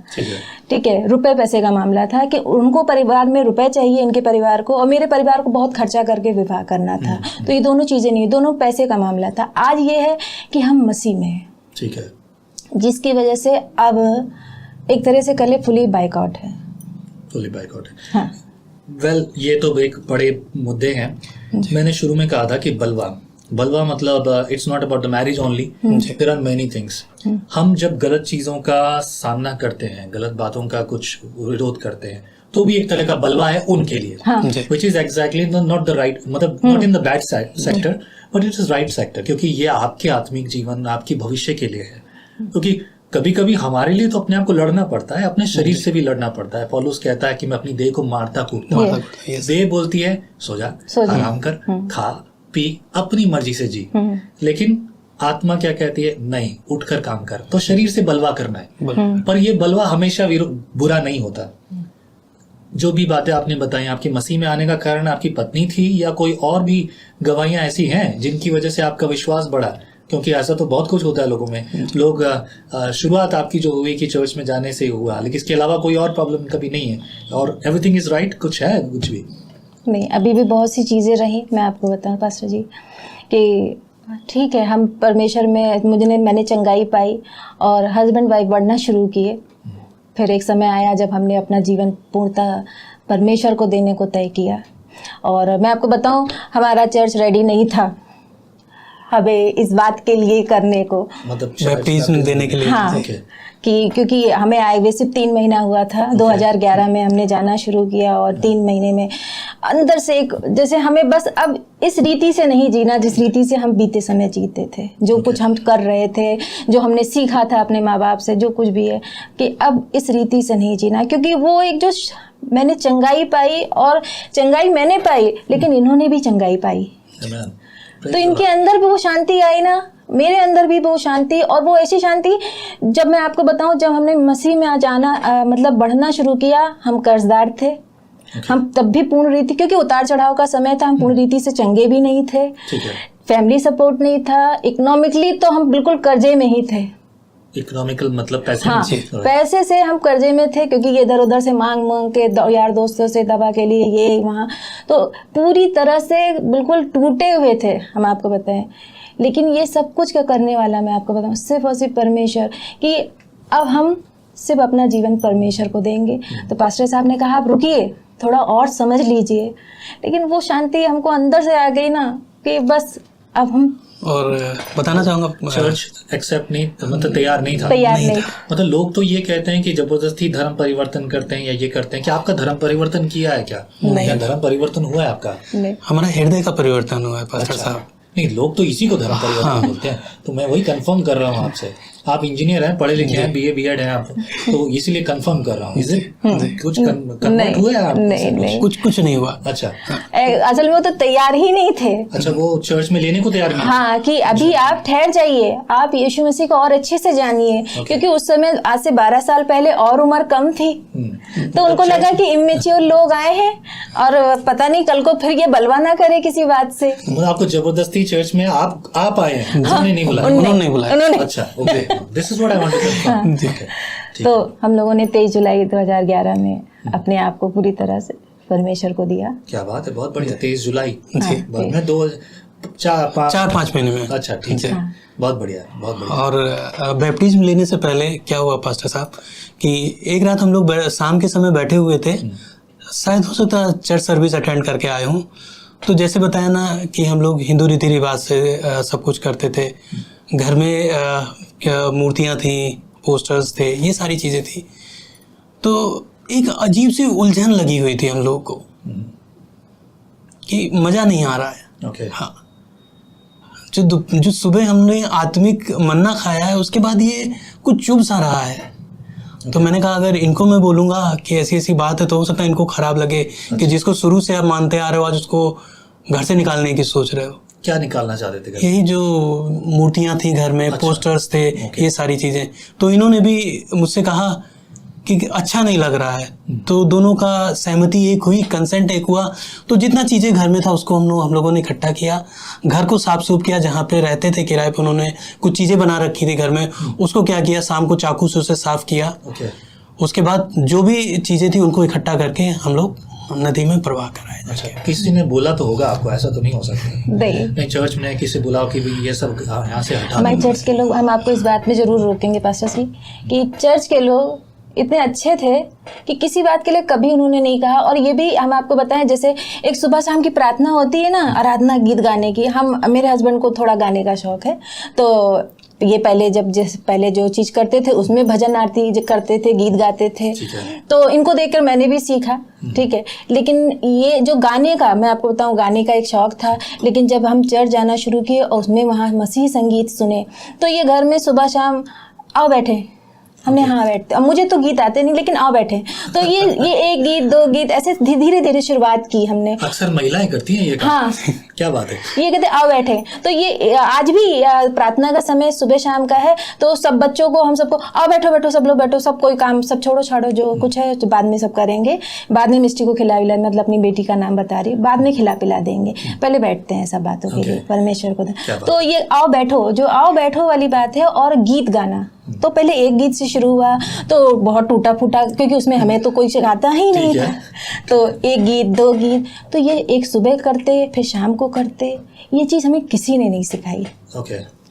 ठीक है, रुपए पैसे का मामला था कि उनको परिवार में रुपए चाहिए, इनके परिवार को, और मेरे परिवार को बहुत खर्चा करके विवाह करना था। तो ये दोनों चीजें नहीं, दोनों पैसे का मामला था। आज ये है कि हम मसीह में हैं। ठीक है। जिसकी वजह से अब एक तरह से कले फुली बाइकआउट है। Fully boycott. वेल ये तो एक बड़े मुद्दे हैं। मैंने शुरू में कहा था कि बलवा मतलब it's not about the marriage only, there are many things. हम जब गलत चीजों का सामना करते हैं, गलत बातों का कुछ विरोध करते हैं, तो भी एक तरह का बलवा है उनके लिए, which is exactly not the right, मतलब not in the bad sector but it is right sector, क्योंकि ये आपके आत्मिक जीवन, आपकी भविष्य के लिए है। क्योंकि कभी कभी हमारे लिए तो अपने आप को लड़ना पड़ता है, अपने शरीर से भी लड़ना पड़ता है। पौलुस कहता है कि मैं अपनी देह को मारता कूटता हूँ। देह बोलती है सो जा, आराम कर, खा पी, अपनी मर्जी से जी, लेकिन आत्मा क्या कहती है, नहीं, उठकर काम कर। तो शरीर से बलवा करना है, पर ये बलवा हमेशा बुरा नहीं होता। जो भी बातें आपने बताई, आपके मसीह में आने का कारण आपकी पत्नी थी या कोई और भी गवाहियां ऐसी हैं जिनकी वजह से आपका विश्वास बढ़ा? क्योंकि ऐसा तो बहुत कुछ होता है लोगों में। लोग शुरुआत आपकी जो हुई कि चर्च में जाने से हुआ, लेकिन इसके अलावा कोई और प्रॉब्लम कभी नहीं है और एवरीथिंग इज राइट, कुछ है कुछ भी नहीं? अभी भी बहुत सी चीज़ें रही। मैं आपको बताऊं पास्टर जी कि ठीक है, हम परमेश्वर में मैंने चंगाई पाई और हस्बैंड वाइफ बढ़ना शुरू किए। फिर एक समय आया जब हमने अपना जीवन पूर्णतः परमेश्वर को देने को तय किया। और मैं आपको बताऊं, हमारा चर्च रेडी नहीं था हमें इस बात के लिए करने को, मतलब बैप्टिज्म देने के लिए। हाँ, कि क्योंकि हमें आए हुए सिर्फ 3 महीना हुआ था। 2011 में हमने जाना शुरू किया और 3 महीने में अंदर से एक जैसे हमें बस अब इस रीति से नहीं जीना जिस रीति से हम बीते समय जीते थे। जो कुछ हम कर रहे थे, जो हमने सीखा था अपने माँ बाप से, जो कुछ भी है, कि अब इस रीति से नहीं जीना। क्योंकि वो एक जो मैंने चंगाई पाई, और चंगाई मैंने पाई लेकिन इन्होंने भी चंगाई पाई, तो इनके अंदर भी वो शांति आई ना, मेरे अंदर भी वो शांति। और वो ऐसी शांति, जब मैं आपको बताऊं, जब हमने मसीह में जाना मतलब बढ़ना शुरू किया, हम कर्जदार थे। हम तब भी पूर्ण रीति, क्योंकि उतार चढ़ाव का समय था, हम पूर्ण रीति से चंगे भी नहीं थे, फैमिली सपोर्ट नहीं था, इकोनॉमिकली तो हम बिल्कुल कर्जे में ही थे। इकोनॉमिकल मतलब पैसे? हाँ, पैसे से हम कर्जे में थे, क्योंकि ये इधर उधर से मांग के यार दोस्तों से दवा के लिए ये वहाँ, तो पूरी तरह से बिल्कुल टूटे हुए थे हम, आपको बताएं। लेकिन ये सब कुछ का करने वाला, मैं आपको बताऊं, सिर्फ और सिर्फ परमेश्वर, कि अब हम सिर्फ अपना जीवन परमेश्वर को देंगे। तो पास्टर साहब ने कहा आप रुकिए, थोड़ा और समझ लीजिए। लेकिन वो शांति हमको अंदर से आ गई ना कि बस अब हम, और बताना चाहूँगा, चर्च एक्सेप्ट नहीं, मतलब तैयार नहीं था। मतलब लोग तो ये कहते हैं कि जबरदस्ती धर्म परिवर्तन करते हैं या ये करते हैं। कि आपका धर्म परिवर्तन किया है क्या? या धर्म परिवर्तन हुआ है आपका? हमारा हृदय का परिवर्तन हुआ है पास्टर साहब। नहीं, लोग तो इसी को धर्म परिवर्तन बोलते हैं। तो मैं वही कंफर्म कर रहा हूँ आपसे। आप इंजीनियर हैं, पढ़े लिखे हैं, बीए बीएड हैं आप, तो इसीलिए कंफर्म कर रहा हूँ। कुछ कन्वर्ट हुआ है आप? नहीं, कुछ नहीं हुआ। अच्छा, असल में वो तो तैयार ही नहीं थे। अच्छा, वो चर्च में लेने को तैयार नहीं? हाँ, कि अभी आप ठहर जाइए, आप यीशु मसीह को और अच्छे से जानिए। क्योंकि उस समय आज से 12 साल पहले और उम्र कम थी, तो उनको लगा कि इमेच्योर लोग आए हैं और पता नहीं कल को फिर ये बलवा ना करे किसी बात से। आपको जबरदस्ती चर्च में आप आए हैं, उन्होंने नहीं बुलाया? उन्होंने नहीं बुलाया। अच्छा, okay, this is what I want to confirm. ठीक है। तो हम लोगों ने 23 जुलाई 2011 में अपने आप को पूरी तरह से परमेश्वर को दिया। क्या बात है, बहुत बढ़िया। 23 जुलाई में 4-5 महीने में। अच्छा, ठीक है, बहुत बढ़िया, बहुत बढ़िया। और बैप्टिज्म लेने से पहले क्या हुआ पास्टर साहब कि एक रात हम लोग शाम के समय बैठे हुए थे, शायद हो सकता है चर्च सर्विस अटेंड करके आए हूँ। तो जैसे बताया ना कि हम लोग हिंदू रीति रिवाज से सब कुछ करते थे। घर में मूर्तियाँ थी, पोस्टर्स थे, ये सारी चीज़ें थी। तो एक अजीब सी उलझन लगी हुई थी हम लोगों को कि मज़ा नहीं आ रहा है। ओके। हाँ, जो सुबह हमने आत्मिक मन्ना खाया है, उसके बाद ये कुछ चुभ सा रहा है। तो मैंने कहा अगर इनको मैं बोलूँगा कि ऐसी ऐसी बात है तो हो सकता है इनको खराब लगे कि जिसको शुरू से आप मानते आ रहे हो आज उसको घर से निकालने की सोच रहे हो। क्या निकालना चाहते थे? यही जो मूर्तियाँ थी घर में, पोस्टर्स थे, ये सारी चीज़ें। तो इन्होंने भी मुझसे कहा कि अच्छा नहीं लग रहा है। तो दोनों का सहमति एक हुई, कंसेंट एक हुआ। तो जितना चीज़ें घर में था उसको हम लोगों ने इकट्ठा किया, घर को साफ सूफ किया। जहाँ पे रहते थे किराए पे उन्होंने कुछ चीज़ें बना रखी थी घर में, उसको क्या किया, शाम को चाकू से उसे साफ किया। उसके बाद जो भी चीज़ें थी उनको इकट्ठा करके हम लोग नदी में प्रवाह कराए। अच्छा, किसी ने बोला तो होगा आपको, ऐसा तो नहीं हो सकता? नहीं, चर्च में किसी बुलाओ कि भी ये सब यहाँ से हटा। हमारे चर्च के लोग, हम आपको इस बात में जरूर रोकेंगे पास्टर जी कि चर्च के लोग इतने अच्छे थे कि किसी बात के लिए कभी उन्होंने नहीं कहा। और ये भी हम आपको बताएं, जैसे एक सुबह शाम की प्रार्थना होती है ना, आराधना गीत गाने की, मेरे हस्बैंड को थोड़ा गाने का शौक है, तो ये पहले जो चीज़ करते थे उसमें भजन आरती करते थे, गीत गाते थे, तो इनको देखकर मैंने भी सीखा, ठीक है। लेकिन ये जो गाने का, मैं आपको बताऊं, गाने का एक शौक था, लेकिन जब हम चर्च जाना शुरू किए और उसमें वहाँ मसीह संगीत सुने, तो ये घर में सुबह शाम आओ बैठे, हमने हाँ बैठते, अब मुझे तो गीत आते नहीं लेकिन आओ बैठे, तो ये एक गीत दो गीत ऐसे धीरे धीरे शुरुआत की हमने। अक्सर महिलाएं करती हैं ये काम। हाँ क्या बात है। ये कहते आओ बैठे, तो ये आज भी प्रार्थना का समय सुबह शाम का है, तो सब बच्चों को, हम सबको आओ बैठो बैठो, सब लोग बैठो, सब कोई काम सब छोड़ो छाड़ो, जो कुछ है तो बाद में सब करेंगे, बाद में मिस्टी को खिला पिला, मतलब अपनी बेटी का नाम बता रही, बाद में खिला पिला देंगे, पहले बैठते हैं सब बातों के लिए परमेश्वर को। तो ये आओ बैठो, जो आओ बैठो वाली बात है, और गीत गाना, तो पहले एक गीत से शुरू हुआ, तो बहुत टूटा फूटा, क्योंकि उसमें हमें तो कोई सिखाता ही नहीं था, तो एक गीत दो गीत, तो ये एक सुबह करते फिर शाम को करते, ये चीज़ हमें किसी ने नहीं सिखाई।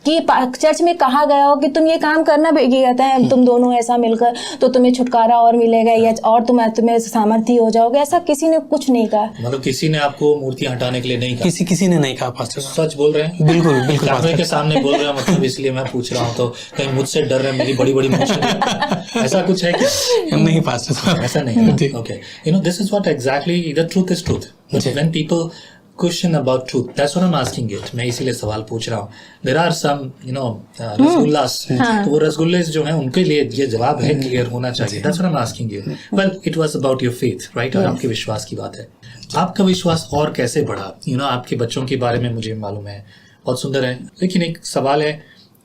कि चर्च में कहा गया हो कि तुम ये काम करना, ये कहते हैं तुम दोनों ऐसा मिलकर तो तुम्हें छुटकारा और मिलेगा, या और तुम्हें सामर्थ्य हो जाओगे, ऐसा किसी ने कुछ नहीं कहा। मतलब किसी ने आपको मूर्तियां हटाने के लिए नहीं कहा? किसी ने नहीं कहा पास्टर। सच बोल रहे हैं? बिल्कुल बिल्कुल कैमरे के सामने बोल रहे हैं, मतलब इसलिए मैं पूछ रहा हूँ, तो कहीं मुझसे डर रहे, मेरी बड़ी बड़ी मूर्तियां, ऐसा कुछ है क्या? नहीं पास्टर, ऐसा नहीं। Okay, you know this is what exactly the truth is truth, but when people question about truth, that's what I'm asking it, मैं इसीलिए सवाल पूछ रहा हूँ। There are some रसगुल्लास, तो वो रसगुल्ले जो हैं उनके लिए ये जवाब है, क्लियर होना चाहिए। That's what I'm asking you. Well, it was about your faith, right? और आपके विश्वास की बात है। आपका विश्वास और कैसे बढ़ा? आपके बच्चों के बारे में मुझे मालूम है, बहुत सुंदर है, लेकिन एक सवाल है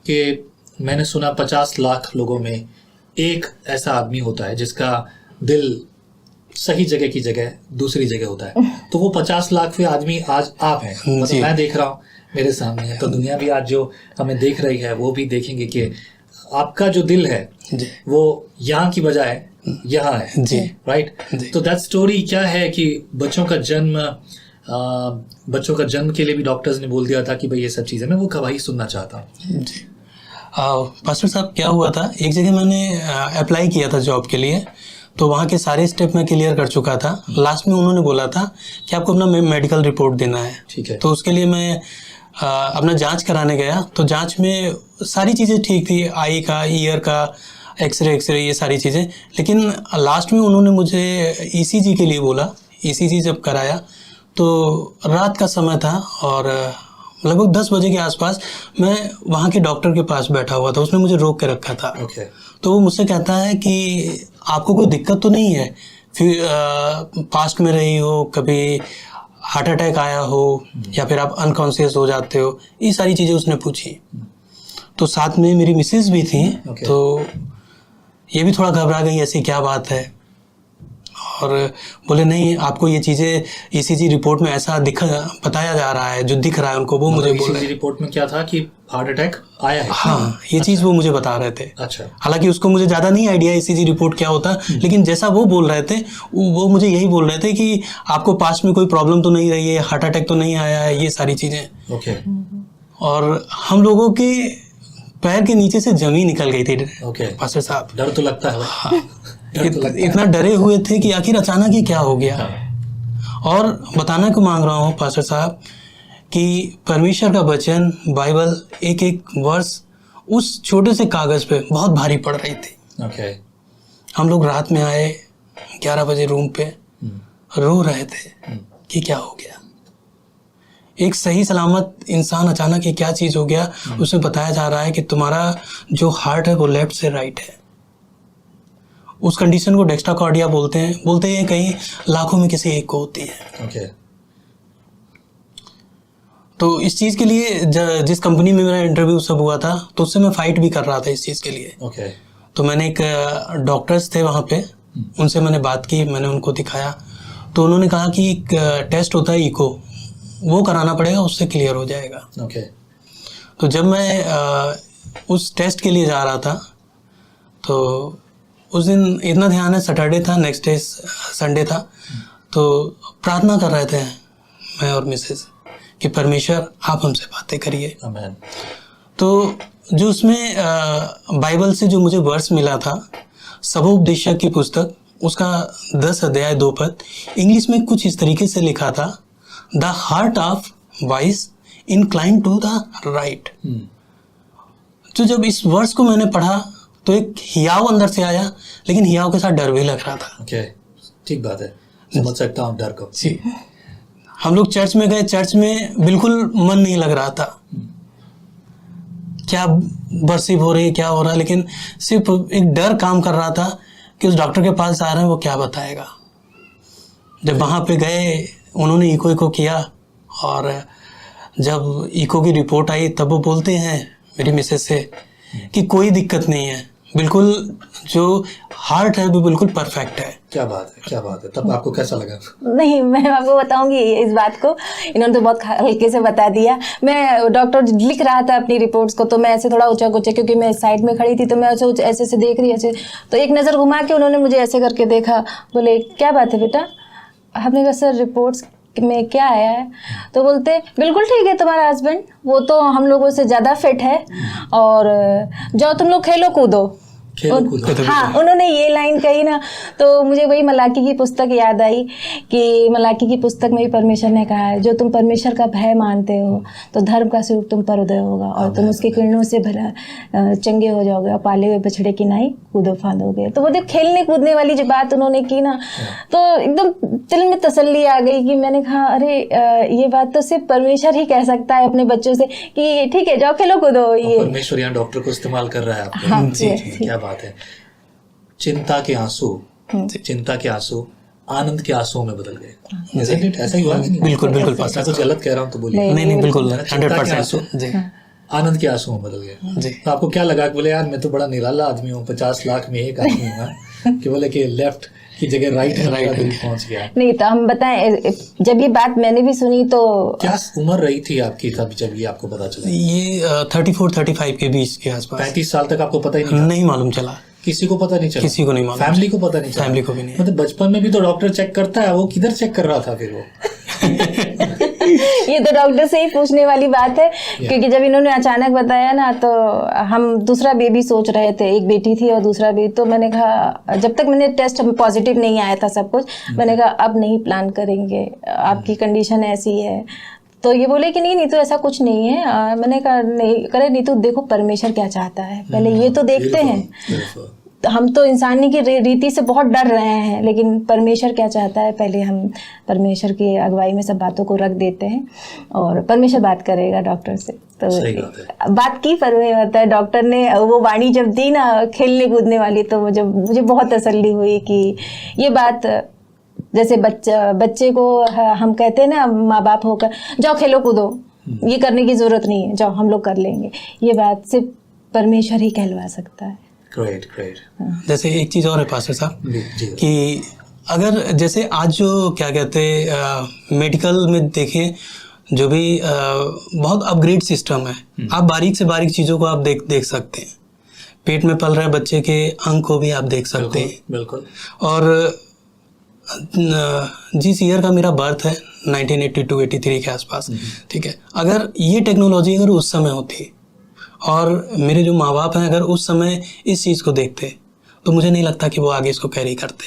कि मैंने सुना 50 लाख लोगों में एक ऐसा आदमी होता है जिसका दिल सही जगह की जगह दूसरी जगह होता है, तो वो 50 लाख आदमी आज आप हैं, मतलब मैं देख रहा हूँ मेरे सामने है, तो दुनिया भी आज जो हमें देख रही है वो भी देखेंगे कि आपका जो दिल है वो यहाँ की बजाय यहाँ है जी, राइट। तो दैट स्टोरी क्या है कि बच्चों का जन्म के लिए भी डॉक्टर्स ने बोल दिया था कि भाई ये सब चीज़ें, मैं वो गवाही सुनना चाहता हूँ जी। पास्टर साहब क्या हुआ था, एक जगह मैंने अप्लाई किया था जॉब के लिए, तो वहाँ के सारे स्टेप मैं क्लियर कर चुका था। लास्ट में उन्होंने बोला था कि आपको अपना मेडिकल रिपोर्ट देना है, ठीक है। तो उसके लिए मैं अपना जांच कराने गया, तो जांच में सारी चीज़ें ठीक थी, आई का, ईयर का, एक्सरे ये सारी चीज़ें, लेकिन लास्ट में उन्होंने मुझे ईसीजी के लिए बोला। ईसीजी जब कराया तो रात का समय था और लगभग 10 बजे के आसपास मैं वहाँ के डॉक्टर के पास बैठा हुआ था, उसने मुझे रोक के रखा था। तो वो मुझसे कहता है कि आपको कोई दिक्कत तो नहीं है, फिर पास्ट में रही हो, कभी हार्ट अटैक आया हो या फिर आप अनकॉन्शियस हो जाते हो, ये सारी चीज़ें उसने पूछी। तो साथ में मेरी मिसेज भी थी, तो ये भी थोड़ा घबरा गई, ऐसी क्या बात है, और बोले नहीं आपको ये चीज़ें ईसीजी रिपोर्ट में ऐसा बताया जा रहा है, जो दिख रहा है उनको, वो मुझे बोल रहे हैं। रिपोर्ट में क्या था कि हार्ट अटैक आया है? हाँ, ये चीज़ वो मुझे बता रहे थे। अच्छा। हालांकि उसको मुझे ज़्यादा नहीं आइडिया ईसीजी रिपोर्ट क्या होता, लेकिन जैसा वो बोल रहे थे वो मुझे यही बोल रहे थे कि आपको पास्ट में कोई प्रॉब्लम तो नहीं रही है, हार्ट अटैक तो नहीं आया है, ये सारी चीज़ें। ओके। और हम लोगों के पैर के नीचे से जमीन निकल गई थी। ओके पास्टर साहब, डर तो लगता है। हाँ, इतना डरे हुए थे कि आखिर अचानक ही क्या हो गया। और बताना को मांग रहा हूँ पास्टर साहब कि परमेश्वर का वचन, बाइबल, एक एक वर्ष उस छोटे से कागज पे बहुत भारी पड़ रही थी। हम लोग रात में आए 11 बजे रूम पे, रो रहे थे कि क्या हो गया। एक सही सलामत इंसान अचानक ये क्या चीज़ हो गया, उसमें बताया जा रहा है कि तुम्हारा जो हार्ट है वो लेफ्ट से राइट है। उस कंडीशन को डेक्स्ट्राकार्डिया बोलते हैं कहीं लाखों में किसी एक को होती है। तो इस चीज़ के लिए जिस कंपनी में मेरा इंटरव्यू सब हुआ था, तो उससे मैं फाइट भी कर रहा था इस चीज़ के लिए। तो मैंने एक डॉक्टर्स थे वहाँ पे, उनसे मैंने बात की, मैंने उनको दिखाया, तो उन्होंने कहा कि एक टेस्ट होता है इको, वो कराना पड़ेगा, उससे क्लियर हो जाएगा। तो जब मैं उस टेस्ट के लिए जा रहा था, तो उस दिन इतना ध्यान है, सैटरडे था, नेक्स्ट डे संडे था, तो प्रार्थना कर रहे थे मैं और मिसेज कि परमेश्वर आप हमसे बातें करिए। तो जो उसमें बाइबल से जो मुझे वर्स मिला था, सबोपदेशक की पुस्तक, उसका 10 अध्याय 2 पद इंग्लिश में कुछ इस तरीके से लिखा था, the heart of wise incline to the right. तो जब इस वर्ष को मैंने पढ़ा तो एक हियाव अंदर से आया, लेकिन हियाव के साथ डर भी लग रहा था। ओके, ठीक बात है, समझ सकता हूँ डर को। जी, हम लोग चर्च में गए, चर्च में बिल्कुल मन नहीं लग रहा था, क्या वर्शिप हो रही है, क्या हो रहा है, लेकिन सिर्फ एक डर काम कर रहा था कि उस डॉक्टर के पास आ रहे हैं, वो क्या बताएगा। जब वहाँ पे गए, उन्होंने इको किया, और जब इको की रिपोर्ट आई तब वो बोलते हैं मेरी मिसेज से कि कोई दिक्कत नहीं है, बिल्कुल जो हार्ट है वो बिल्कुल परफेक्ट है। क्या बात है, क्या बात है। तब आपको कैसा लगा? नहीं, मैं आपको बताऊंगी इस बात को, इन्होंने तो बहुत हल्के से बता दिया। मैं डॉक्टर लिख रहा था अपनी रिपोर्ट्स को, तो मैं ऐसे थोड़ा ऊंचा ऊंचा, क्योंकि मैं साइड में खड़ी थी, तो मैं ऐसे ऐसे देख रही ऐसे, तो एक नज़र घुमा के उन्होंने मुझे ऐसे करके देखा, बोले क्या बात है बेटा? हमने कहा सर रिपोर्ट्स में क्या आया है? तो बोलते बिल्कुल ठीक है तुम्हारा हस्बैंड, वो तो हम लोगों से ज़्यादा फिट है, और जाओ तुम लोग खेलो कूदो। हाँ, उन्होंने ये लाइन कही ना, तो मुझे वही मलाकी की पुस्तक याद आई कि मलाकी की पुस्तक में भी परमेश्वर ने कहा है, जो तुम परमेश्वर का भय मानते हो तो धर्म का स्वरूप तुम पर उदय होगा, और तुम उसके किरणों से भला चंगे हो जाओगे, और पाले हुए बछड़े की नाई कूदो फांदोगे। तो वो देख खेलने कूदने वाली जो बात उन्होंने की ना, तो एकदम दिल में तसल्ली आ गई कि मैंने कहा अरे ये बात तो सिर्फ परमेश्वर ही कह सकता है अपने बच्चों से कि ठीक है जाओ खेलो कूदो। ये परमेश्वर यहाँ डॉक्टर को इस्तेमाल कर रहा है आपको। हाँ, जी, क्या बात है। चिंता के आंसू आनंद के आंसुओं में बदल गए। ऐसा ही हुआ? बिल्कुल बिल्कुल, मैं कुछ गलत कह रहा हूँ तो बोलिए। नहीं बिल्कुल 100% जी, आनंद के आंसुओं में बदल गए जी। तो आपको क्या लगा? बोले यार मैं तो बड़ा निराला आदमी हूँ, 50 लाख में एक आदमी हूँ कि बोले कि लेफ्ट की जगह राइट पहुंच गया। नहीं तो हम बताएं, जब ये बात मैंने भी सुनी तो क्या उम्र रही थी आपकी तब जब ये आपको पता चला? ये 34-35 के बीच के आसपास। 35 साल तक आपको पता ही नहीं मालूम चला? किसी को पता नहीं चला? किसी को नहीं मालूम, फैमिली को पता नहीं चला? फैमिली को भी नहीं। मतलब बचपन में भी तो डॉक्टर चेक करता है, वो किधर चेक कर रहा था फिर वो? ये तो डॉक्टर से ही पूछने वाली बात है, क्योंकि जब इन्होंने अचानक बताया ना, तो हम दूसरा बेबी सोच रहे थे, एक बेटी थी और दूसरा बेबी। तो मैंने कहा जब तक मैंने टेस्ट पॉजिटिव नहीं आया था सब कुछ, मैंने कहा अब नहीं प्लान करेंगे, आपकी कंडीशन ऐसी है। तो ये बोले कि नहीं तो ऐसा कुछ नहीं है। मैंने कहा नहीं करे, नहीं तो देखो परमेश्वर क्या चाहता है, पहले ये तो देखते हैं। हम तो इंसानी की रीति से बहुत डर रहे हैं, लेकिन परमेश्वर क्या चाहता है पहले हम परमेश्वर की अगुवाई में सब बातों को रख देते हैं, और परमेश्वर बात करेगा डॉक्टर से। तो बात की पर होता है, डॉक्टर ने वो वाणी जब दी ना खेलने कूदने वाली, तो मुझे बहुत तसल्ली हुई कि ये बात, जैसे बच्चे को हम कहते हैं ना माँ बाप होकर, जाओ खेलो कूदो, ये करने की जरूरत नहीं है, जाओ हम लोग कर लेंगे, ये बात सिर्फ परमेश्वर ही कहलवा सकता है। ग्रेट। जैसे एक चीज़ और है पास्टर साहब कि अगर जैसे आज जो क्या कहते हैं मेडिकल में देखें, जो भी बहुत अपग्रेड सिस्टम है, आप बारीक से बारीक चीज़ों को आप देख सकते हैं। पेट में पल रहे बच्चे के अंग को भी आप देख सकते हैं। बिल्कुल। और जिस ईयर का मेरा बर्थ है 1982-83 के आसपास, ठीक है, अगर ये टेक्नोलॉजी अगर उस समय होती और मेरे जो माँ बाप हैं अगर उस समय इस चीज़ को देखते, तो मुझे नहीं लगता कि वो आगे इसको कैरी करते।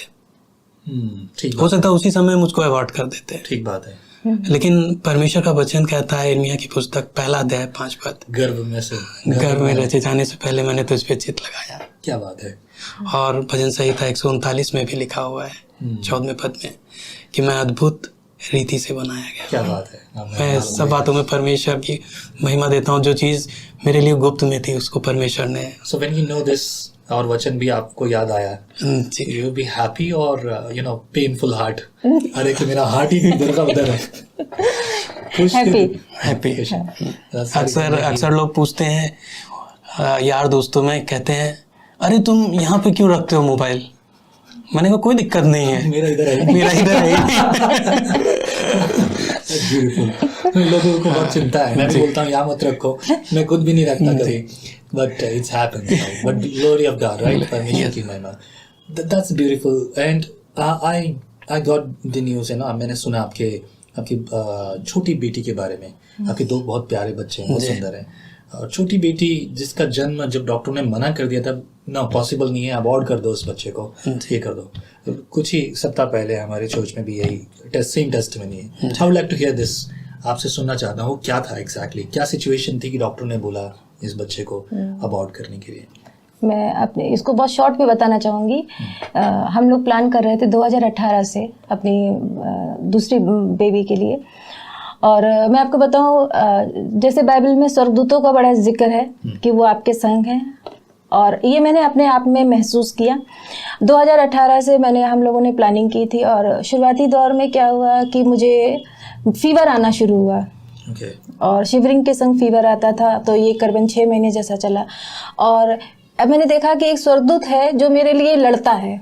ठीक हो सकता है उसी समय मुझको अवॉइड कर देते। ठीक बात है। लेकिन परमेश्वर का वचन कहता है, यिर्मयाह की पुस्तक 1 अध्याय 5 पद, गर्भ में रचे जाने से पहले मैंने तुझ पे चित्त लगाया। क्या बात है। और भजन संहिता 139 में भी लिखा हुआ है 14वें पद में कि मैं अद्भुत रीति से बनाया गया। क्या बात है। मैं सब बातों में परमेश्वर की महिमा देता हूँ। जो चीज़ मेरे लिए गुप्त में थी उसको परमेश्वर ने। So when you know this, और वचन भी आपको याद आया, यू बी हैप्पी और पेनफुल हार्ट? अरे कि मेरा हार्ट ही इधर का उधर है। हैप्पी। अक्सर लोग पूछते हैं यार दोस्तों में, कहते हैं अरे तुम यहाँ पे क्यों रखते हो मोबाइल? मैंने कहा कोई दिक्कत नहीं है, मेरा इधर है। ब्यूटीफुल। लोगों को बहुत चिंता है, मैं बोलता हूँ यहाँ मत रखो, मैं खुद भी नहीं रखता कभी, but it's happened. But glory of God, right? परमेश्वर की महिमा, that's beautiful. And I got the news, है ना, मैंने सुना आपकी छोटी बेटी के बारे में। आपके 2 बहुत प्यारे बच्चे हैं, बहुत सुंदर हैं। और छोटी बेटी जिसका जन्म जब डॉक्टर ने मना कर दिया था, ना पॉसिबल नहीं है, अबॉर्ड कर दो उस बच्चे को, ये कर दो, तो कुछ ही सप्ताह पहले हमारे चर्च में भी यही सेम टेस्टिमनी है। I would like to hear this, आपसे सुनना चाहता हूँ क्या था एग्जैक्टली, क्या सिचुएशन थी कि डॉक्टर ने बोला इस बच्चे को अबॉर्ट करने के लिए? मैं अपने इसको बहुत शॉर्ट में बताना चाहूँगी। हम लोग प्लान कर रहे थे 2018 से अपनी दूसरी बेबी के लिए। और मैं आपको बताऊं, जैसे बाइबल में स्वर्गदूतों का बड़ा जिक्र है कि वो आपके संग हैं, और ये मैंने अपने आप में महसूस किया। 2018 से हम लोगों ने प्लानिंग की थी, और शुरुआती दौर में क्या हुआ कि मुझे फीवर आना शुरू हुआ। और शिवरिंग के संग फीवर आता था, तो ये करीबन 6 महीने जैसा चला। और अब मैंने देखा कि एक स्वर्गदूत है जो मेरे लिए लड़ता है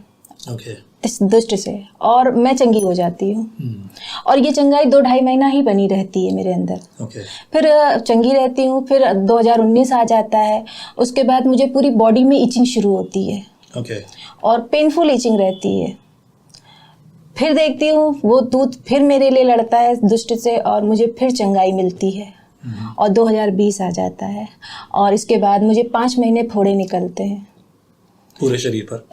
इस दुष्ट से, और मैं चंगी हो जाती हूँ। और ये चंगाई 2-2.5 महीना ही बनी रहती है मेरे अंदर। फिर चंगी रहती हूँ, फिर 2019 आ जाता है। उसके बाद मुझे पूरी बॉडी में इचिंग शुरू होती है और पेनफुल इचिंग रहती है। फिर देखती हूँ वो दूत फिर मेरे लिए लड़ता है दुष्ट से, और मुझे फिर चंगाई मिलती है। और 2020 आ जाता है, और इसके बाद मुझे 5 महीने फोड़े निकलते हैं पूरे शरीर पर,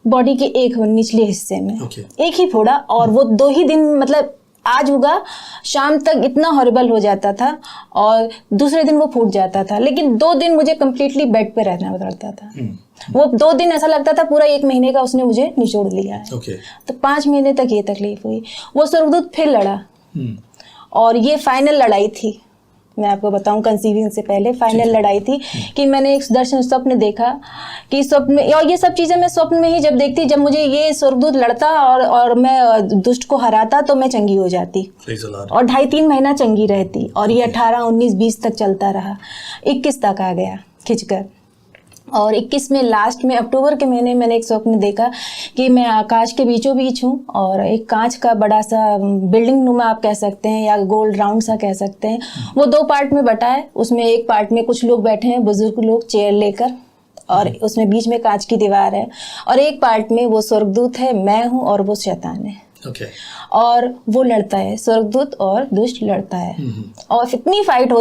बॉडी के एक निचले हिस्से में। एक ही फोड़ा, और वो 2 ही दिन, मतलब आज होगा शाम तक इतना हॉरिबल हो जाता था, और दूसरे दिन वो फूट जाता था। लेकिन 2 दिन मुझे कंप्लीटली बेड पे रहना पड़ता था। वो 2 दिन ऐसा लगता था पूरा 1 महीने का उसने मुझे निचोड़ लिया है। तो 5 महीने तक ये तकलीफ हुई। वो स्वर्गदूत फिर लड़ा, और ये फाइनल लड़ाई थी। मैं आपको बताऊं, कंसीविंग से पहले फाइनल लड़ाई थी कि मैंने एक दर्शन स्वप्न देखा कि स्वप्न में, और ये सब चीज़ें मैं स्वप्न में ही जब देखती, जब मुझे ये स्वर्गदूत लड़ता और मैं दुष्ट को हराता, तो मैं चंगी हो जाती और 2.5-3 महीना चंगी रहती। और ये 18, 19, 20 तक चलता रहा। 21 तक आ गया खिंचकर, और 21 में लास्ट में अक्टूबर के महीने मैंने एक स्वप्न देखा कि मैं आकाश के बीचों बीच हूँ, और एक कांच का बड़ा सा बिल्डिंग नुमा आप कह सकते हैं, या गोल राउंड सा कह सकते हैं। वो 2 पार्ट में बटा है। उसमें एक पार्ट में कुछ लोग बैठे हैं, बुजुर्ग लोग चेयर लेकर, और उसमें बीच में कांच की दीवार है। और एक पार्ट में वो स्वर्गदूत है, मैं हूँ, और वो शैतान है। और वो लड़ता है, स्वर्गदूत और दुष्ट लड़ता है। और इतनी फाइट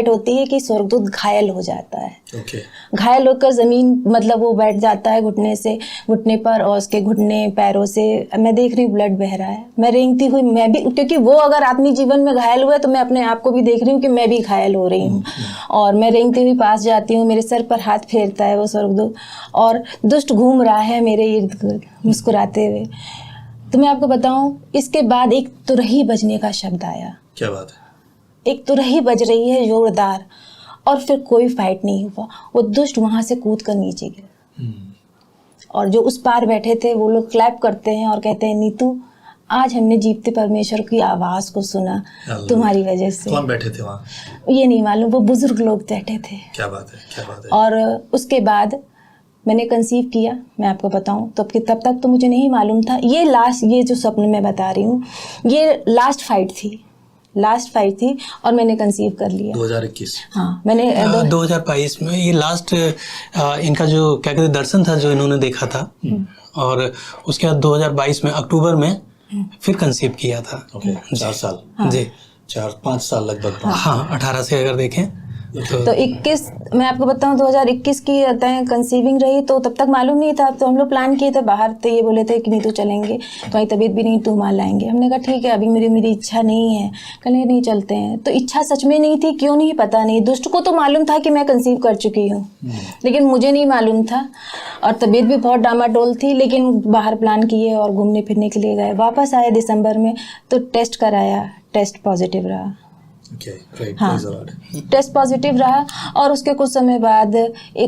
होती है कि स्वर्गदूत घायल हो जाता है। घायल होकर जमीन, मतलब वो बैठ जाता है घुटने पर, और उसके घुटने पैरों से मैं देख रही हूँ ब्लड बह रहा है। मैं रेंगती हुई, मैं भी, क्योंकि वो अगर आदमी जीवन में घायल हुआ है, तो मैं अपने आप को भी देख रही हूँ कि मैं भी घायल हो रही हूँ। और मैं रेंगती हुई पास जाती हूँ, मेरे सर पर हाथ फेरता है वो स्वर्गदूत, और दुष्ट घूम रहा है मेरे इर्द गिर्द मुस्कुराते हुए। तो मैं आपको बताऊं, इसके बाद एक तुरही बजने का शब्द आया। क्या बात है? एक तुरही बज रही है जोरदार, और फिर कोई फाइट नहीं हुआ। वो दुष्ट वहां से कूद कर नीचे गिरा, और जो उस पार बैठे थे वो लोग क्लैप करते हैं और कहते हैं, नीतू, आज हमने जीवते परमेश्वर की आवाज को सुना तुम्हारी वजह से। कौन बैठे थे वहाँ? ये नहीं मालूम, वो बुजुर्ग लोग बैठे थे। क्या बात है, क्या बात है। और उसके बाद मैंने कंसीव किया। मैं आपको बताऊं, तब तक तो मुझे नहीं मालूम था। ये जो स्वप्न मैं बता रही हूँ, ये लास्ट फाइट थी, और मैंने कंसीव कर लिया 2021। हाँ, मैंने 2022 में ये लास्ट इनका जो क्या कहते दर्शन था जो इन्होंने देखा था, और उसके बाद 2022 में अक्टूबर में फिर कंसीव किया था। 4 साल जी, 4-5 साल लगभग। हाँ, 18 से अगर देखें तो 21, मैं आपको बताऊं, 2021 की कंसीविंग रही। तो तब तक मालूम नहीं था। तो हम लोग प्लान किए थे बाहर, तो ये बोले थे कि नहीं, तू चलेंगे, तुम्हारी तबीयत भी नहीं, तू मान लाएंगे। हमने कहा ठीक है, अभी मेरी इच्छा नहीं है। कल नहीं चलते हैं। तो इच्छा सच में नहीं थी, क्यों नहीं पता नहीं। दुष्ट को तो मालूम था कि मैं कंसीव कर चुकी हूँ, लेकिन मुझे नहीं मालूम था। और तबीयत भी बहुत डामाडोल थी। लेकिन बाहर प्लान किए और घूमने फिरने के लिए गए। वापस आए दिसंबर में, तो टेस्ट कराया, टेस्ट पॉजिटिव रहा। हाँ, टेस्ट पॉजिटिव रहा। और उसके कुछ समय बाद,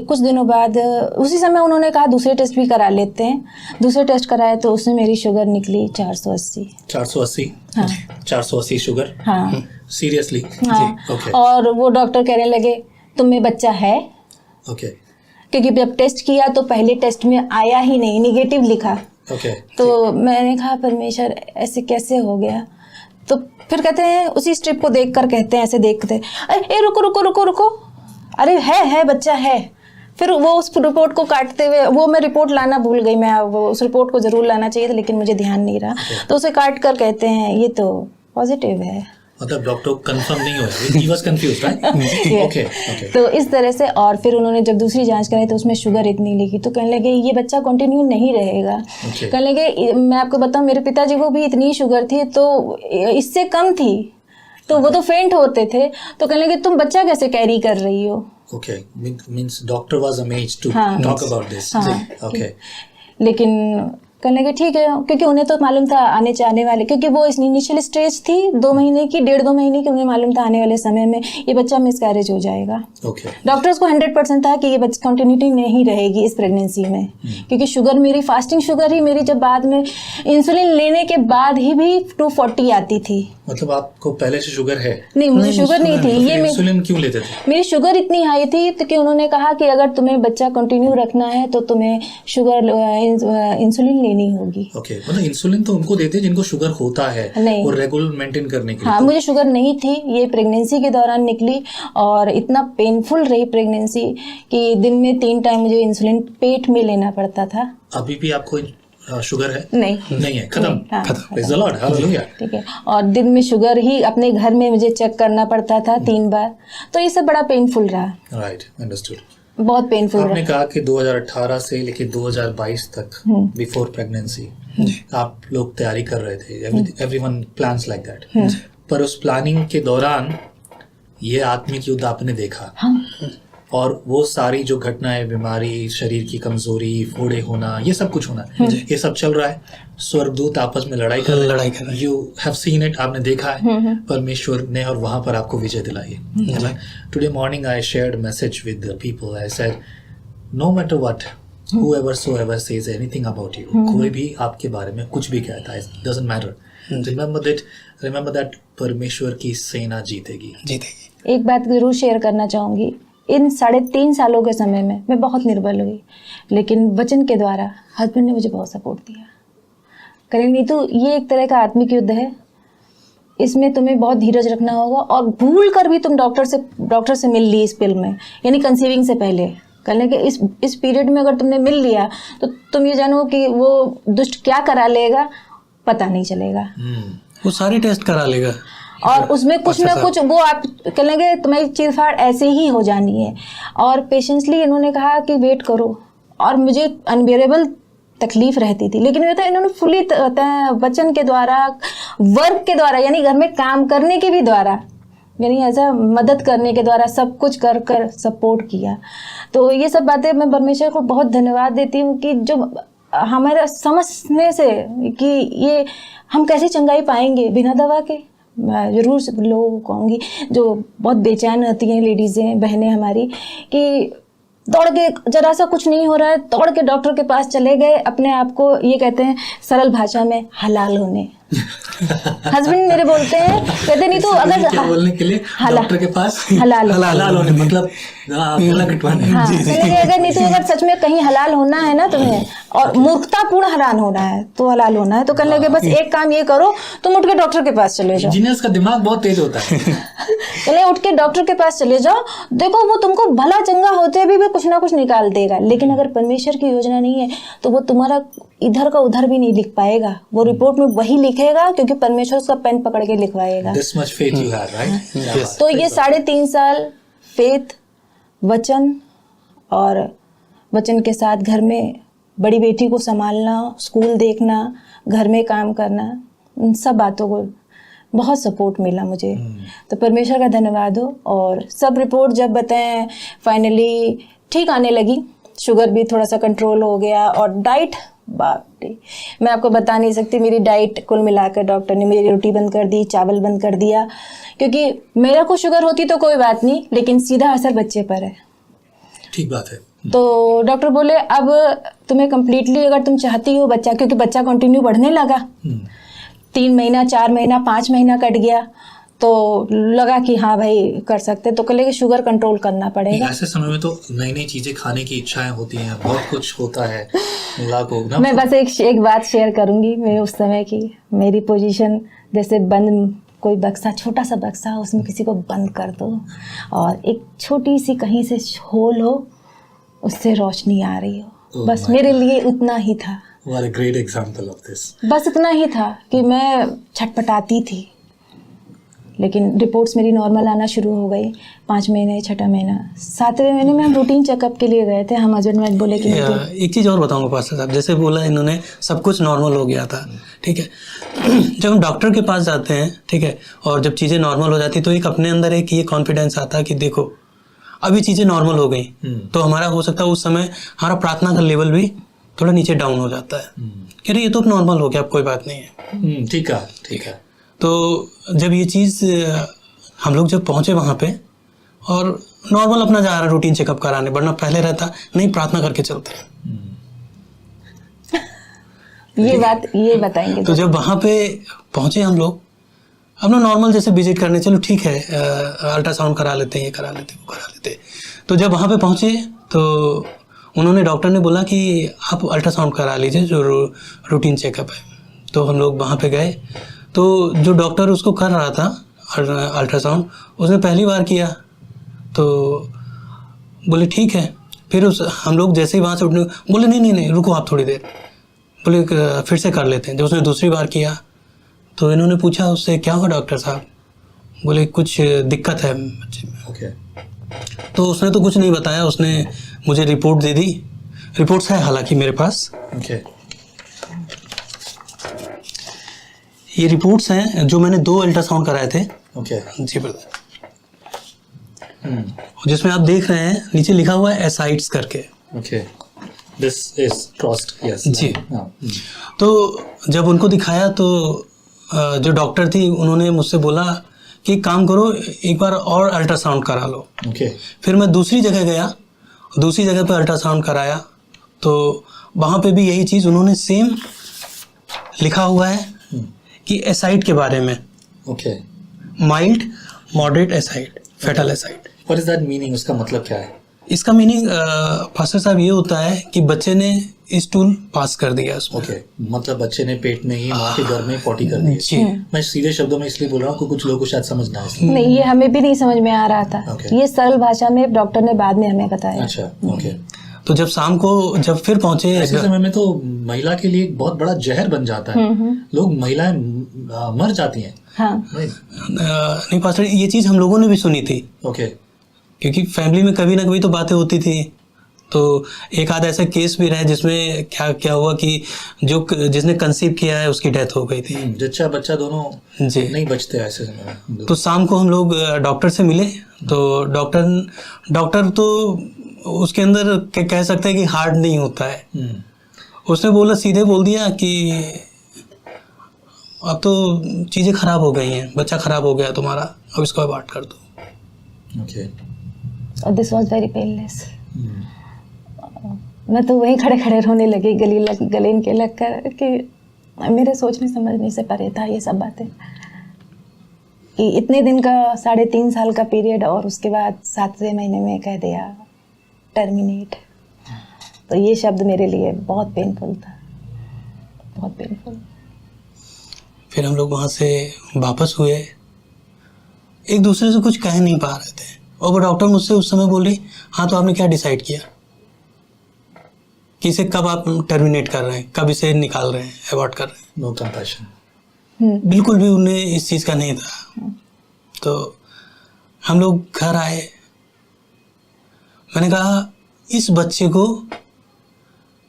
कुछ दिनों बाद, उसी समय उन्होंने कहा दूसरे टेस्ट भी करा लेते हैं। दूसरे टेस्ट कराए, तो उसमें मेरी शुगर निकली 480। 480? हाँ, 480 शुगर? हाँ, सीरियसली? हाँ। और वो डॉक्टर कहने लगे, तुम में बच्चा है? क्योंकि जब टेस्ट किया तो पहले टेस्ट में आया ही नहीं, निगेटिव लिखा। तो मैंने कहा, परमेश्वर, ऐसे कैसे हो गया? तो फिर कहते हैं, उसी स्ट्रिप को देखकर कहते हैं, ऐसे देखते, ए रुको, अरे है बच्चा है। फिर वो उस रिपोर्ट को काटते हुए, वो मैं रिपोर्ट लाना भूल गई। मैं वो उस रिपोर्ट को जरूर लाना चाहिए था, लेकिन मुझे ध्यान नहीं रहा। तो उसे काट कर कहते हैं, ये तो पॉजिटिव है। मतलब डॉक्टर कंफर्म नहीं हुआ, he was confused, right? Okay. तो इस तरह से, और फिर उन्होंने जब दूसरी जांच कराई तो उसमें शुगर इतनी लिखी, तो कहने लगे ये बच्चा कंटिन्यू नहीं रहेगा। कहने लगे, मैं आपको बताऊं, मेरे पिताजी को भी इतनी शुगर थी तो इससे कम थी, तो वो तो फेंट होते थे, तो कहने लगे तुम बच्चा कैसे कैरी कर रही हो। Okay, means doctor was amazed to talk about this. Okay, लेकिन कहने लगे ठीक है, क्योंकि उन्हें तो मालूम था आने वाले, क्योंकि वो इस इनिशियल स्टेज थी 2 महीने की, 1.5-2 महीने की, उन्हें मालूम था आने वाले समय में ये बच्चा मिसकैरेज हो जाएगा। ओके। डॉक्टर्स को 100% था कि ये बच्चा कंटिन्यूटी नहीं रहेगी इस प्रेगनेंसी में, क्योंकि शुगर मेरी, फास्टिंग शुगर ही मेरी जब बाद में इंसुलिन लेने के बाद ही भी 240 आती थी। मतलब आपको पहले से शुगर है? नहीं, मुझे शुगर नहीं थी। ये इंसुलिन क्यों लेते थे? मेरी शुगर इतनी हाई थी तो कि उन्होंने कहा कि अगर तुम्हें बच्चा कंटिन्यू रखना है तो तुम्हें शुगर इंसुलिन लेनी होगी। ओके, मतलब इंसुलिन तो उनको देते जिनको शुगर होता है और रेगुलर मेंटेन करने के लिए। हाँ, मुझे शुगर नहीं थी, ये प्रेगनेंसी के दौरान निकली, और इतना पेनफुल रही प्रेगनेंसी कि दिन में 3 टाइम मुझे इंसुलिन पेट में लेना पड़ता था। अभी भी आपको शुगर है? नहीं है, खत्म। Praise the Lord, hallelujah. ठीक है, और दिन में शुगर ही अपने घर में मुझे चेक करना पड़ता था 3 बार, तो ये सब बड़ा पेनफुल रहा। Right, understood. बहुत पेनफुल रहा। आपने कहा कि 2018 से लेके 2022 तक बिफोर प्रेगनेंसी आप लोग तैयारी कर रहे थे, एवरीवन प्लान्स लाइक दैट, पर उस प्लानिंग के दौरान ये आत्मिक युद्ध आपने देखा। और वो सारी जो घटनाएं, बीमारी, शरीर की कमजोरी, फोड़े होना, ये सब कुछ होना, ये सब चल रहा है। स्वर्गदूत आपस में लड़ाई कर रहे हैं। यू हैव सीन इट, आपने देखा है परमेश्वर ने, और वहां पर आपको विजय दिलाई है। Today morning I shared message with the people, I said no matter what whoever soever says anything about you, कोई भी आपके बारे में कुछ भी कहता है, doesn't matter, remember that परमेश्वर की सेना जीतेगी। एक बात जरूर शेयर करना चाहूंगी, इन 3.5 सालों के समय में मैं बहुत निर्बल हुई, लेकिन वचन के द्वारा हस्बैंड ने मुझे बहुत सपोर्ट दिया। करें नीतू, ये एक तरह का आत्मिक युद्ध है, इसमें तुम्हें बहुत धीरज रखना होगा, और भूल कर भी तुम डॉक्टर से मिल ली इस पिल में, यानी कंसीविंग से पहले, कहने के इस पीरियड में अगर तुमने मिल लिया तो तुम ये जानो कि वो दुष्ट क्या करा लेगा पता नहीं चलेगा। वो सारे टेस्ट करा लेगा, और उसमें कुछ ना कुछ वो आप कह लेंगे तुम्हारी चीरफाड़ ऐसे ही हो जानी है। और पेशेंसली इन्होंने कहा कि वेट करो, और मुझे अनबियरेबल तकलीफ रहती थी, लेकिन तो इन्होंने फुली वचन के द्वारा, वर्क के द्वारा, यानी घर में काम करने के भी द्वारा, यानी ऐसा मदद करने के द्वारा सब कुछ कर सपोर्ट किया। तो ये सब बातें मैं परमेश्वर को बहुत धन्यवाद देती हूँ कि जो हमारा समझने से कि ये हम कैसे चंगाई पाएंगे बिना दवा के। मैं ज़रूर लोगों को कहूँगी जो बहुत बेचैन होती हैं, लेडीज़ें, बहनें हमारी, कि दौड़ के जरा सा कुछ नहीं हो रहा है, दौड़ के डॉक्टर के पास चले गए, अपने आप को ये कहते हैं सरल भाषा में हलाल होने। हस्बैंड मेरे बोलते हैं, कहते नहीं तो अगर क्या बोलने के लिए डॉक्टर के पास हलाल होने, मतलब गला कटवाने। हाँ, अगर नहीं तो अगर सच में कहीं हलाल होना है ना तुम्हें, और मूर्खतापूर्ण हलाल होना है तो हलाल होना है, तो करने लगे बस एक काम ये करो, तुम उठ के डॉक्टर के पास चले जाओ। इंजीनियर्स का दिमाग बहुत तेज होता है। चले उठ के डॉक्टर के पास चले जाओ, देखो वो तुमको भला चंगा होते भी कुछ ना कुछ निकाल देगा, लेकिन अगर परमेश्वर की योजना नहीं है तो वो तुम्हारा इधर का उधर भी नहीं लिख पाएगा, वो रिपोर्ट में वही लिखेगा क्योंकि परमेश्वर उसका पेन पकड़ के लिखवाएगा। This much faith you have, right? Yes. तो ये 3.5 साल फेथ, वचन, और वचन के साथ घर में बड़ी बेटी को संभालना, स्कूल देखना, घर में काम करना, उन सब बातों को बहुत सपोर्ट मिला मुझे। तो परमेश्वर का धन्यवाद हो। और सब रिपोर्ट जब बताएं फाइनली ठीक आने लगी, शुगर भी थोड़ा सा कंट्रोल हो गया, और डाइट, बाप रे, मैं आपको बता नहीं सकती, मेरी डाइट कुल मिलाकर डॉक्टर ने मेरी रोटी बंद कर दी, चावल बंद कर दिया, क्योंकि मेरा को शुगर होती तो कोई बात नहीं, लेकिन सीधा असर बच्चे पर है। ठीक बात है। तो डॉक्टर बोले अब तुम्हें कम्प्लीटली, अगर तुम चाहती हो बच्चा, क्योंकि बच्चा कंटिन्यू बढ़ने लगा, 3 महीना, 4 महीना, 5 महीना कट गया, तो लगा कि हाँ भाई कर सकते, तो कल शुगर कंट्रोल करना पड़ेगा। ऐसे समय में तो नई नई चीजें खाने की इच्छाएं होती हैं, बहुत कुछ होता है लाखों ना। मैं बस एक बात शेयर करूंगी मेरे उस समय की, मेरी पोजीशन जैसे बंद कोई बक्सा, छोटा सा बक्सा, उसमें किसी को बंद कर दो और एक छोटी सी कहीं से होल हो, उससे रोशनी आ रही हो, बस मेरे लिए उतना ही था। What a great example of this. बस इतना ही था कि मैं छटपटाती थी लेकिन रिपोर्ट्स मेरी नॉर्मल आना शुरू हो गई। 5 महीने, 6ठा महीना, 7वें महीने में हम रूटीन चेकअप के लिए गए थे। हम हस्बैंड वाइफ बोले कि एक चीज़ और बताऊंगा पास्टर साहब, जैसे बोला इन्होंने सब कुछ नॉर्मल हो गया था, ठीक है। जब हम डॉक्टर के पास जाते हैं, ठीक है, और जब चीज़ें नॉर्मल हो जाती तो एक अपने अंदर एक ये कॉन्फिडेंस आता है कि देखो अभी चीज़ें नॉर्मल हो गई, तो हमारा हो सकता है उस समय हमारा प्रार्थना का लेवल भी थोड़ा नीचे डाउन हो जाता है कि अरे ये तो नॉर्मल हो गया, अब कोई बात नहीं है। ठीक है, ठीक है। तो जब ये चीज़ हम लोग जब पहुँचे वहाँ पे और नॉर्मल अपना जा रहा रूटीन चेकअप कराने, वरना पहले रहता नहीं प्रार्थना करके चलते ये बात ये बताएंगे। तो जब वहाँ पे पहुँचे हम लोग अपना नॉर्मल जैसे विजिट करने, चलो ठीक है अल्ट्रासाउंड करा लेते हैं, ये करा लेते हैं, वो करा लेते हैं। तो जब वहाँ पे पहुँचे तो उन्होंने, डॉक्टर ने बोला कि आप अल्ट्रासाउंड करा लीजिए जो रूटीन चेकअप है। तो हम लोग वहाँ पे गए, तो जो डॉक्टर उसको कर रहा था अल्ट्रासाउंड, उसने पहली बार किया तो बोले ठीक है। फिर हम लोग जैसे ही वहाँ से उठने बोले नहीं रुको आप थोड़ी देर, बोले फिर से कर लेते हैं। जब उसने दूसरी बार किया तो इन्होंने पूछा उससे क्या हुआ डॉक्टर साहब, बोले कुछ दिक्कत है बच्चे में। ओके। तो उसने तो कुछ नहीं बताया, उसने मुझे रिपोर्ट दे दी। रिपोर्ट्स है हालांकि मेरे पास। ओके। ये रिपोर्ट्स हैं जो मैंने 2 अल्ट्रासाउंड कराए थे। ओके। जी ब्रदर। जिसमें आप देख रहे हैं नीचे लिखा हुआ है एसाइड्स करके। Okay. This is crossed, yes जी। तो जब उनको दिखाया तो जो डॉक्टर थी उन्होंने मुझसे बोला कि एक काम करो, एक बार और अल्ट्रासाउंड करा लो। ओके। फिर मैं दूसरी जगह गया, दूसरी जगह पे अल्ट्रासाउंड कराया तो वहाँ पे भी यही चीज़ उन्होंने सेम लिखा हुआ है कि एसाइड के बारे में। Okay. Mild moderate ascites, fetal ascites. What is that meaning? उसका मतलब क्या है? इसका मीनिंग फास्टर साहब ये होता है कि बच्चे ने स्टूल पास कर दिया उसमें। ओके। मतलब बच्चे ने पेट में ही माँ के घर में पॉटी कर दी। जी। मैं सीधे शब्दों में इसलिए बोल रहा हूँ कि कुछ लोगों को शायद समझ ना आए। नहीं, ये हमें भी नहीं समझ में आ रहा था। Okay. ये सरल भाषा में डॉक्टर ने बाद में हमें बताया। अच्छा। ओके। तो जब शाम को जब फिर पहुंचे, ऐसे समय में तो महिला के लिए एक बहुत बड़ा जहर बन जाता है। लोग, महिलाएं मर जाती हैं। हाँ। नहीं पास्टर, ये चीज़ हम लोगों ने भी सुनी थी। ओके। क्योंकि फैमिली में कभी ना कभी तो बातें होती थी। तो एक आध ऐसा केस भी रहा जिसमें क्या हुआ कि जिसने कंसीव किया है उसकी डेथ हो गई थी। जच्चा बच्चा दोनों जी नहीं बचते ऐसे समय में। तो शाम को हम लोग डॉक्टर से मिले तो डॉक्टर तो उसके अंदर कह सकते हैं कि हार्ड नहीं होता है। उसने बोला, सीधे बोल दिया कि अब तो चीज़ें ख़राब हो गई हैं, बच्चा ख़राब हो गया तुम्हारा, अब इसको अबॉर्ट कर दो। ओके। और दिस वाज वेरी पेनलेस। मैं तो वहीं खड़े खड़े रोने लगी, गले इनके लग कर, कि मेरे सोचने समझने से परे था ये सब बातें, कि इतने दिन का 3.5 साल का पीरियड और उसके बाद 7वें महीने में कह दिया टर्मिनेट। तो ये शब्द मेरे लिए बहुत पेनफुल था, बहुत पेनफुल। फिर हम लोग वहाँ से वापस हुए, एक दूसरे से कुछ कह नहीं पा रहे थे। और वो डॉक्टर मुझसे उस समय बोली, हाँ तो आपने क्या डिसाइड किया कि इसे कब आप टर्मिनेट कर रहे हैं, कब इसे निकाल रहे हैं, अबॉर्ट कर रहे हैं? No compassion. बिल्कुल भी उन्हें इस चीज़ का नहीं था। तो हम लोग घर आए, मैंने कहा इस बच्चे को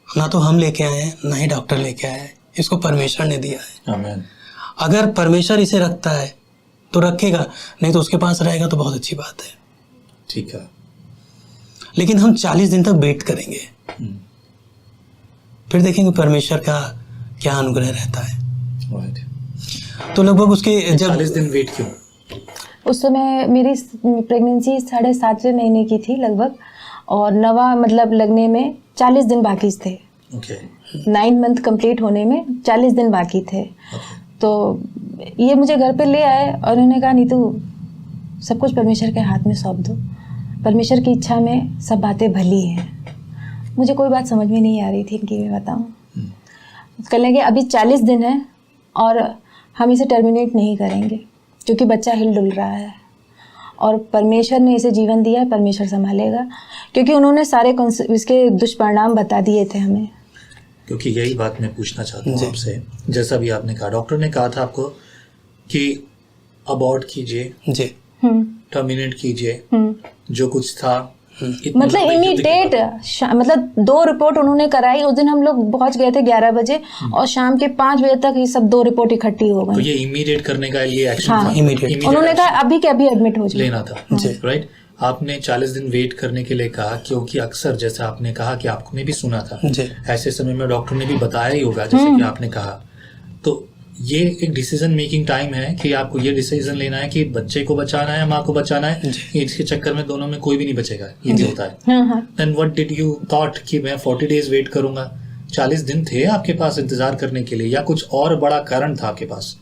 ना तो हम लेके आए हैं, ना ही डॉक्टर लेके आए हैं, इसको परमेश्वर ने दिया है। आमीन। अगर परमेश्वर इसे रखता है तो रखेगा, नहीं तो उसके पास रहेगा तो बहुत अच्छी बात है। ठीक है। लेकिन हम 40 दिन तक वेट करेंगे, फिर देखेंगे परमेश्वर का क्या अनुग्रह रहता है। तो लगभग उसके जब 40 दिन वेट क्यों? उस समय मेरी प्रेगनेंसी 7.5वें महीने की थी लगभग, और 9वां मतलब लगने में 40 दिन बाकी थे। ओके। 9 मंथ कंप्लीट होने में 40 दिन बाकी थे। तो ये मुझे घर पे ले आए और उन्होंने कहा, नीतू सब कुछ परमेश्वर के हाथ में सौंप दो, परमेश्वर की इच्छा में सब बातें भली हैं। मुझे कोई बात समझ में नहीं आ रही थी इनकी, मैं बताऊँ। कर लेंगे, अभी 40 दिन है और हम इसे टर्मिनेट नहीं करेंगे क्योंकि बच्चा हिल डुल रहा है और परमेश्वर ने इसे जीवन दिया है, परमेश्वर संभालेगा। क्योंकि उन्होंने सारे इसके दुष्परिणाम बता दिए थे हमें। क्योंकि यही बात मैं पूछना चाहता हूँ आपसे। जैसा भी आपने कहा, डॉक्टर ने कहा था आपको कि अबॉर्ट कीजिए जी, टर्मिनेट कीजिए जो कुछ था। मतलब इमीडिएट मतलब 2 रिपोर्ट उन्होंने कराई। उस दिन हम लोग पहुंच गए थे 11 बजे और शाम के 5 बजे तक ये सब 2 रिपोर्ट इकट्ठी हो तो गई। ये इमीडिएट करने का ये एक्शन था। इमीडिएट उन्होंने कहा अभी के अभी एडमिट हो जाए, लेना था, राइट। आपने 40 दिन वेट करने के लिए कहा, क्योंकि अक्सर जैसा आपने कहा कि आपने भी सुना था, ऐसे समय में डॉक्टर ने भी बताया ही होगा, जैसे कि आपने कहा। तो ये एक डिसीजन मेकिंग टाइम है कि आपको ये डिसीजन लेना है कि बच्चे को बचाना है, माँ को बचाना है। इसके चक्कर में दोनों में कोई भी नहीं बचेगा, ये भी होता है। Then what did you thought कि मैं 40 डेज वेट करूंगा? 40 दिन थे आपके पास इंतजार करने के लिए, या कुछ और बड़ा कारण था आपके पास?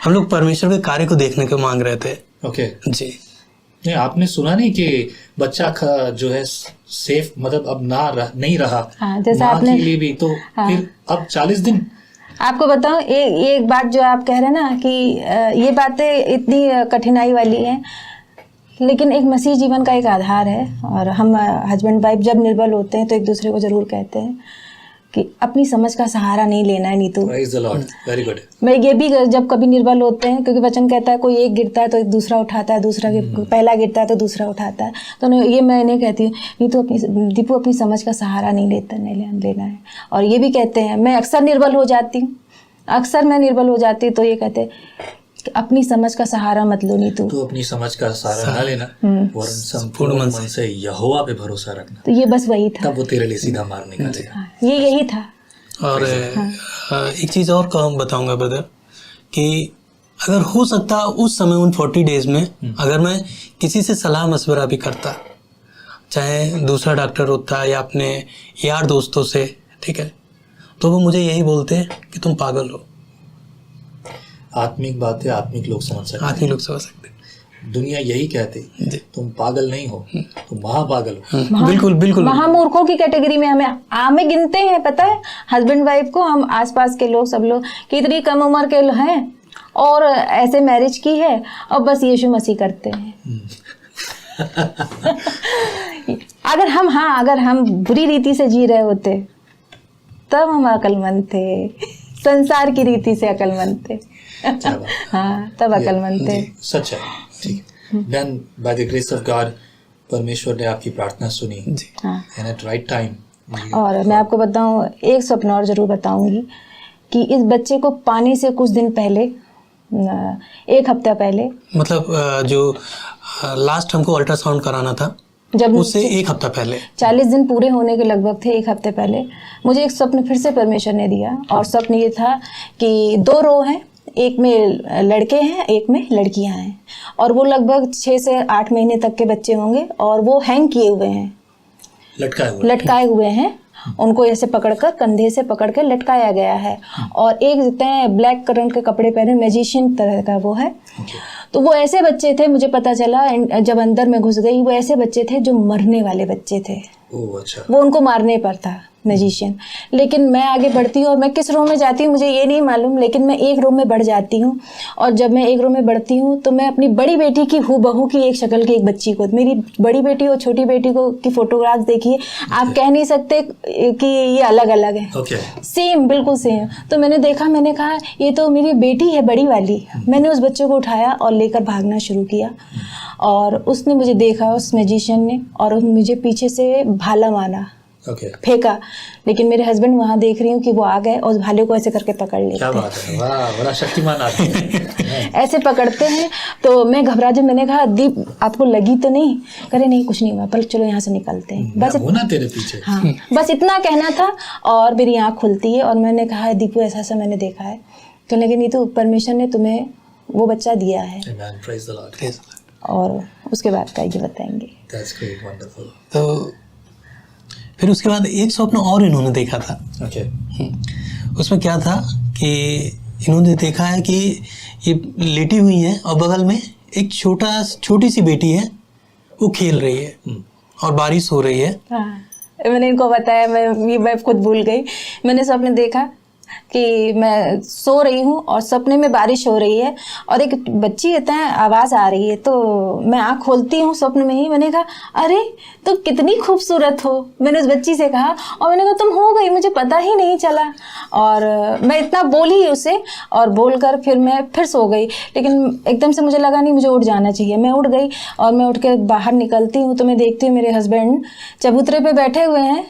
हम लोग परमेश्वर के कार्य को देखने को मांग रहे थे। ओके जी। नहीं, आपने सुना नहीं कि बच्चा जो है सेफ, मतलब अब नहीं रहा। जैसा माँ आपने के लिए भी, तो फिर अब 40 दिन। आपको बताऊं, एक बात जो आप कह रहे हैं ना कि ये बातें इतनी कठिनाई वाली हैं, लेकिन एक मसीह जीवन का एक आधार है। और हम हस्बैंड वाइफ जब निर्बल होते हैं तो एक दूसरे को जरूर कहते हैं कि अपनी समझ का सहारा नहीं लेना है Neetu. Praise the Lord. Very good. मैं ये भी जब कभी निर्बल होते हैं, क्योंकि वचन कहता है कोई एक गिरता है तो एक दूसरा उठाता है, दूसरा पहला गिरता है तो दूसरा उठाता है। तो ये मैं इन्हें कहती हूँ, नीतू दीपू अपनी समझ का सहारा नहीं लेना है। और ये भी कहते हैं, मैं अक्सर निर्बल हो जाती हूँ, तो ये कहते हैं कि अपनी समझ का सहारा मत लो नीतू। तो अपनी समझ का सहारा ना लेना, वरन संपूर्ण मन से यहोवा पे भरोसा रखना। तो ये बस वही था, तब वो तेरे लिए सीधा मार निकालेगा। ये यही था। और एक चीज़ और काम बताऊंगा ब्रदर, कि अगर हो सकता उस समय उन 40 डेज में अगर मैं किसी से सलाह मशवरा भी करता, चाहे दूसरा डॉक्टर होता या अपने यार दोस्तों से, ठीक है, तो वो मुझे यही बोलते कि तुम पागल हो। आत्मिक बातें आत्मिक लोग समझ सकते, दुनिया यही कहती, तुम पागल नहीं हो, तुम महापागल हो। बिल्कुल महामूर्खों की कैटेगरी में हमें गिनते हैं। पता है, हस्बैंड वाइफ को हम आसपास के लोग, सब लोग कि इतनी कम उम्र के हैं और ऐसे मैरिज की है और बस यीशु मसीह करते हैं। अगर हम बुरी रीति से जी रहे होते तब हम अक्लमंद थे, संसार की रीति से अक्लमंद थे। हाँ, तब अक्लमंद थे। सच है, ठीक है। Then by the grace of God, परमेश्वर ने आपकी प्रार्थना सुनी and at right time। और मैं आपको बताऊं, एक स्वप्न और जरूर बताऊंगी कि इस बच्चे को पाने से कुछ दिन पहले, 1 हफ्ता पहले, मतलब जो लास्ट हमको अल्ट्रासाउंड कराना था जब उससे 1 हफ्ता पहले, 40 दिन पूरे होने के लगभग थे, 1 हफ्ते पहले मुझे एक स्वप्न फिर से परमेश्वर ने दिया। और स्वप्न ये था कि 2 रो हैं, एक में लड़के हैं, एक में लड़कियां हैं, और वो लगभग 6 से 8 महीने तक के बच्चे होंगे, और वो हैंग किए हुए हैं, लटकाए हुए हैं। उनको ऐसे पकड़कर, कंधे से पकड़ के लटकाया गया है। और एक देखते हैं ब्लैक रंग के कपड़े पहने, मैजिशियन तरह का वो है। तो वो ऐसे बच्चे थे, मुझे पता चला जब अंदर में घुस गई, वो ऐसे बच्चे थे जो मरने वाले बच्चे थे। अच्छा। वो उनको मारने पर था मैजिशियन। लेकिन मैं आगे बढ़ती हूँ और मैं किस रो में जाती हूँ मुझे ये नहीं मालूम, लेकिन मैं एक रो में बढ़ जाती हूँ। और जब मैं एक रो में बढ़ती हूँ तो मैं अपनी बड़ी बेटी की हूबहू की एक शक्ल की एक बच्ची को, मेरी बड़ी बेटी और छोटी बेटी को की फोटोग्राफ देखिए, आप कह नहीं सकते कि ये अलग अलग है। सेम, बिल्कुल सेम। तो मैंने देखा, मैंने कहा ये तो मेरी बेटी है बड़ी वाली। मैंने उस बच्चे को उठाया और लेकर भागना शुरू किया, और उसने मुझे देखा, उस मैजिशियन ने, और मुझे पीछे से भाला मारा, फेंका। लेकिन मेरे हस्बैंड वहां देख रही हूँ कि वो आ गए और उस भाले को ऐसे करके पकड़ लेते हैं। क्या बात है, वाह, बड़ा शक्तिमान आदमी है। ऐसे पकड़ते हैं। तो मैं घबरा, जब मैंने कहा दीप आपको लगी तो नहीं? करे नहीं, कुछ नहीं हुआ, पर चलो यहाँ से निकलते हैं, बस होना तेरे पीछे। हाँ, बस इतना कहना था। और मेरी आँख खुलती है और मैंने कहा दीपू ऐसा ऐसा मैंने देखा है। तो लगे नहीं, तो परमेश्वर ने तुम्हें वो बच्चा दिया है। और उसके बाद का ये बताएंगे। तो फिर उसके बाद एक स्वप्न और इन्होंने देखा था। उसमें क्या था कि इन्होंने देखा है कि ये लेटी हुई है और बगल में एक छोटी सी बेटी है, वो खेल रही है और बारिश हो रही है। हाँ, मैंने इनको बताया, मैं खुद भूल गई। मैंने स्वप्न देखा, कि मैं सो रही हूँ और सपने में बारिश हो रही है और एक बच्ची कहता है आवाज़ आ रही है, तो मैं आँख खोलती हूँ स्वप्न में ही। मैंने कहा अरे तुम कितनी खूबसूरत हो, मैंने उस बच्ची से कहा, और मैंने कहा तुम हो गई, मुझे पता ही नहीं चला। और मैं इतना बोली उसे और बोलकर फिर मैं फिर सो गई, लेकिन एकदम से मुझे लगा नहीं मुझे उठ जाना चाहिए। मैं उठ गई और मैं उठ के बाहर निकलती हूँ तो मैं देखती हूँ मेरे हस्बैंड चबूतरे पे बैठे हुए हैं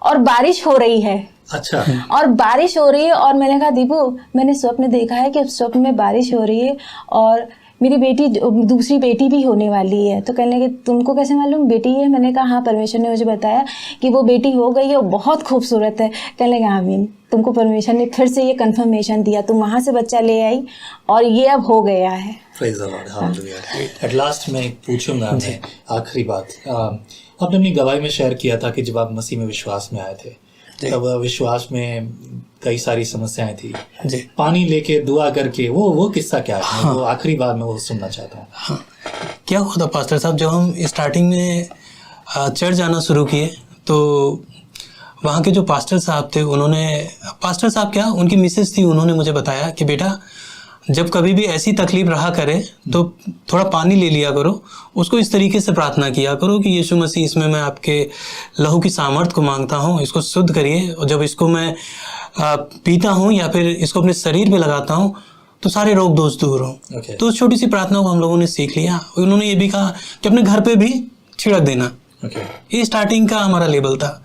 और बारिश हो रही है। अच्छा। और बारिश हो रही है और मैंने कहा दीपू मैंने स्वप्न देखा है कि स्वप्न में बारिश हो रही है और मेरी बेटी दूसरी बेटी भी होने वाली है। तो कहने लगे तुमको कैसे मालूम बेटी है? मैंने कहा हाँ परमेश्वर ने मुझे बताया कि वो बेटी हो गई है और बहुत खूबसूरत है। कहने लगे आमीन, तुमको परमेश्वर ने फिर से ये कंफर्मेशन दिया, तुम वहाँ से बच्चा ले आई और ये अब हो गया है। Praise the Lord, hallelujah. At last मैं पूछूंगा आखिरी बात, आपने अपनी गवाही में शेयर किया था कि जब आप मसीह में विश्वास में आए थे तब विश्वास में कई सारी समस्याएं थी जी। पानी लेके दुआ करके वो किस्सा क्या है? हाँ। वो आखिरी बार मैं वो सुनना चाहता हूँ। हाँ। क्या हुआ था पास्टर साहब, जब हम स्टार्टिंग में चर्च जाना शुरू किए तो वहाँ के जो पास्टर साहब थे उन्होंने, पास्टर साहब क्या उनकी मिसेस थी, उन्होंने मुझे बताया कि बेटा जब कभी भी ऐसी तकलीफ रहा करे तो थोड़ा पानी ले लिया करो, उसको इस तरीके से प्रार्थना किया करो कि यीशु मसीह इसमें मैं आपके लहू की सामर्थ को मांगता हूँ, इसको शुद्ध करिए, और जब इसको मैं पीता हूँ या फिर इसको अपने शरीर पे लगाता हूँ तो सारे रोग दोष दूर हों। तो उस छोटी सी प्रार्थना को हम लोगों ने सीख लिया। उन्होंने ये भी कहा कि अपने घर पे भी छिड़क देना। ये स्टार्टिंग का हमारा लेवल था,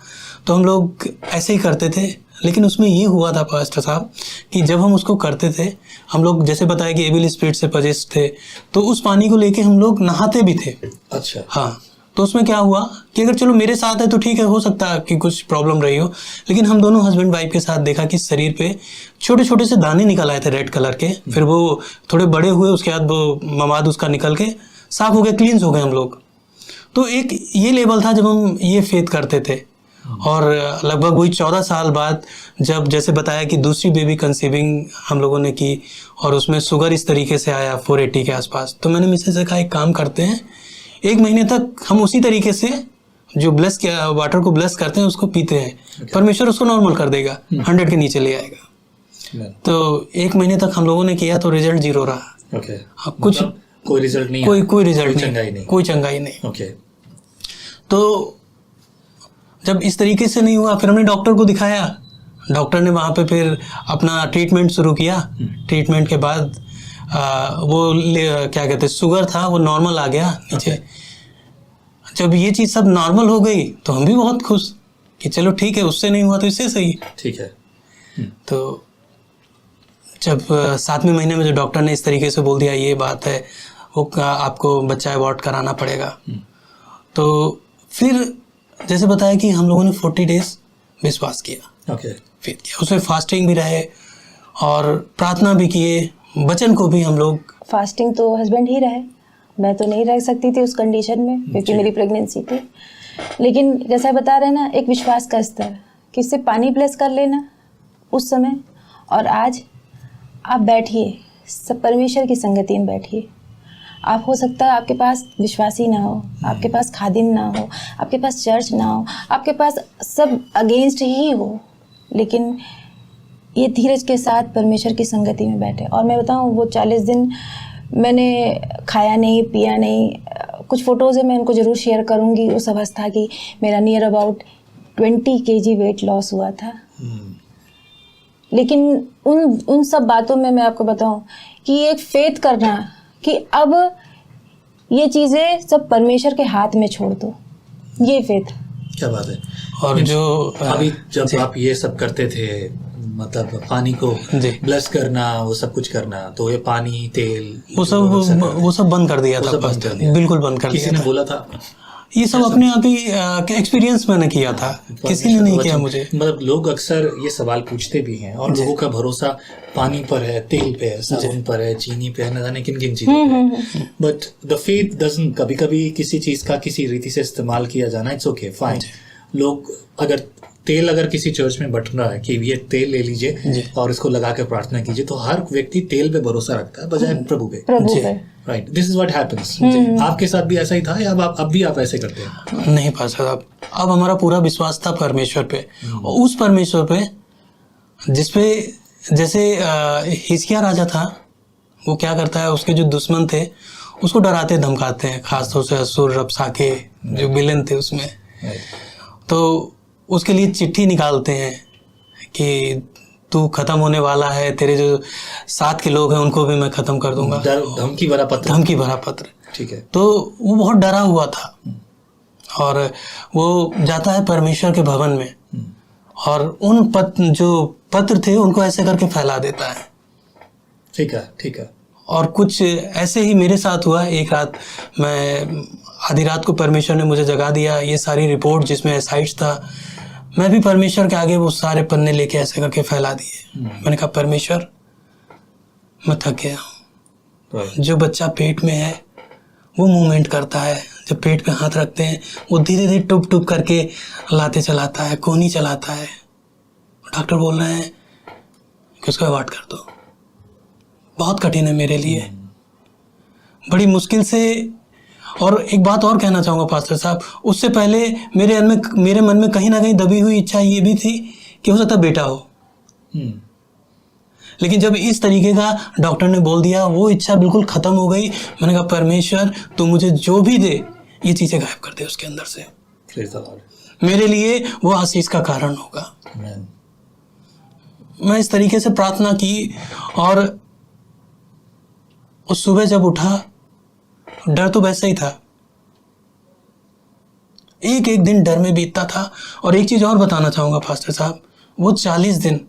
तो हम लोग ऐसे ही करते थे। लेकिन उसमें ये हुआ था पास्टर साहब कि जब हम उसको करते थे, हम लोग जैसे बताया कि एविल स्पिरिट से पजेस्ट थे, तो उस पानी को लेके हम लोग नहाते भी थे। अच्छा। हाँ, तो उसमें क्या हुआ कि अगर चलो मेरे साथ है तो ठीक है, हो सकता है कि कुछ प्रॉब्लम रही हो, लेकिन हम दोनों हस्बैंड वाइफ के साथ देखा कि शरीर पे छोटे छोटे से दाने निकल आए थे रेड कलर के। फिर वो थोड़े बड़े हुए, उसके बाद वो मवाद उसका निकल के साफ हो गया, क्लींस हो गए हम लोग। तो एक ये लेवल था जब हम ये फेथ करते थे। और लगभग वही 14 साल बाद जब जैसे बताया कि दूसरी बेबी कंसीविंग हम लोगों ने की और उसमें शुगर इस तरीके से आया 480 के आसपास, तो मैंने मिसेस से कहा एक काम करते हैं, 1 महीने तक हम उसी तरीके से जो ब्लेस किया वाटर को ब्लेस करते हैं उसको पीते हैं। परमेश्वर उसको नॉर्मल कर देगा, 100 के नीचे ले आएगा। तो 1 महीने तक हम लोगों ने किया तो रिजल्ट 0 रहा। कुछ कोई रिजल्ट नहीं, कोई रिजल्ट नहीं, कोई चंगाई नहीं। तो जब इस तरीके से नहीं हुआ, फिर हमने डॉक्टर को दिखाया, डॉक्टर ने वहाँ पे फिर अपना ट्रीटमेंट शुरू किया। ट्रीटमेंट के बाद क्या कहते हैं शुगर था वो नॉर्मल आ गया नीचे। जब ये चीज़ सब नॉर्मल हो गई तो हम भी बहुत खुश कि चलो ठीक है, उससे नहीं हुआ तो इससे सही, ठीक है। तो जब 7वें महीने में जो डॉक्टर ने इस तरीके से बोल दिया ये बात है, वो आपको बच्चा अबॉर्ट कराना पड़ेगा, तो फिर जैसे बताया कि हम लोगों ने 40 डेज विश्वास किया, फेथ किया, उसमें फास्टिंग भी रहे और प्रार्थना भी किए, वचन को भी हम लोग। फास्टिंग तो हस्बैंड ही रहे, मैं तो नहीं रह सकती थी उस कंडीशन में क्योंकि मेरी प्रेगनेंसी थी। लेकिन जैसा बता रहे ना, एक विश्वास का स्तर कि इससे पानी ब्लेस कर लेना उस समय, और आज आप बैठिए सब परमेश्वर की संगति में बैठिए। आप हो सकता है आपके पास विश्वासी ना हो, आपके पास खादिम ना हो, आपके पास चर्च ना हो, आपके पास सब अगेंस्ट ही हो, लेकिन ये धीरज के साथ परमेश्वर की संगति में बैठे। और मैं बताऊं वो 40 दिन मैंने खाया नहीं पिया नहीं। कुछ फ़ोटोज़ है मैं उनको ज़रूर शेयर करूंगी उस अवस्था की। मेरा near about 20 kg weight loss हुआ था। लेकिन उन सब बातों में मैं आपको बताऊं कि एक फेथ करना कि अब ये चीज़ें सब परमेश्वर के हाथ में छोड़ दो, ये फेथ। क्या बात है। और जो अभी जब आप ये सब करते थे, मतलब पानी को ब्लेस करना, वो सब कुछ करना, तो ये पानी तेल वो सब बंद कर दिया था, बिल्कुल बंद कर दिया। किसी ने बोला था ये सब अपने आप ही एक्सपीरियंस मैंने किया था, किसी ने नहीं किया मुझे। मतलब लोग अक्सर ये सवाल पूछते भी हैं और लोगों का भरोसा पानी पर है, तेल पे है, साबुन पर है, चीनी पे है, न जाने किन किन चीजों पे। बट द फेथ डजंट, कभी कभी किसी चीज का किसी रीति से इस्तेमाल किया जाना, इट्स ओके फाइन। लोग अगर किसी चर्च में बट रहा है कि ये तेल ले लीजिए और इसको लगा कर प्रार्थना कीजिए, तो हर व्यक्ति तेल पे भरोसा रखता है बजाय प्रभु पे। Right, this is what happens. आपके साथ भी ऐसा ही था या अब भी आप ऐसे करते हैं? नहीं पास साहब, अब हमारा पूरा विश्वास था परमेश्वर पे, और उस परमेश्वर पे जिसपे जैसे हिजकिया राजा था, वो क्या करता है, उसके जो दुश्मन थे उसको डराते धमकाते हैं, खासतौर से असुर रबसाके जो विलेन थे उसमें। तो उसके लिए चिट्ठी निकालते हैं कि तू खत्म होने वाला है, तेरे जो साथ के लोग हैं उनको भी मैं खत्म कर दूंगा। धमकी भरा पत्र। धमकी भरा पत्र, ठीक है। तो वो बहुत डरा हुआ था और वो जाता है परमेश्वर के भवन में और उन जो पत्र थे उनको ऐसे करके फैला देता है। ठीक है, ठीक है। और कुछ ऐसे ही मेरे साथ हुआ। एक रात मैं आधी रात को परमेश्वर ने मुझे जगा दिया, ये सारी रिपोर्ट जिसमें साइट्स था, मैं भी परमेश्वर के आगे वो सारे पन्ने लेके ऐसे करके फैला दिए। मैंने कहा परमेश्वर मैं थक गया हूँ, जो बच्चा पेट में है वो मूवमेंट करता है, जब पेट पे हाथ रखते हैं वो धीरे धीरे टुप टुप करके लाते चलाता है, कोहनी चलाता है। डॉक्टर बोल रहे हैं कि उसको अवॉइड कर दो। बहुत कठिन है मेरे लिए, बड़ी मुश्किल से। और एक बात और कहना चाहूँगा पास्टर साहब, उससे पहले मेरे मन में कहीं ना कहीं दबी हुई इच्छा ये भी थी कि हो सकता बेटा हो। लेकिन जब इस तरीके का डॉक्टर ने बोल दिया, वो इच्छा बिल्कुल ख़त्म हो गई। मैंने कहा परमेश्वर तू मुझे जो भी दे ये चीज़ें गायब कर दे उसके अंदर से, मेरे लिए वो आशीष का कारण होगा। मैं इस तरीके से प्रार्थना की और उस सुबह जब उठा, डर तो वैसा ही था, एक एक दिन डर में बीतता था। और एक चीज़ और बताना चाहूँगा पास्टर साहब, वो 40 दिन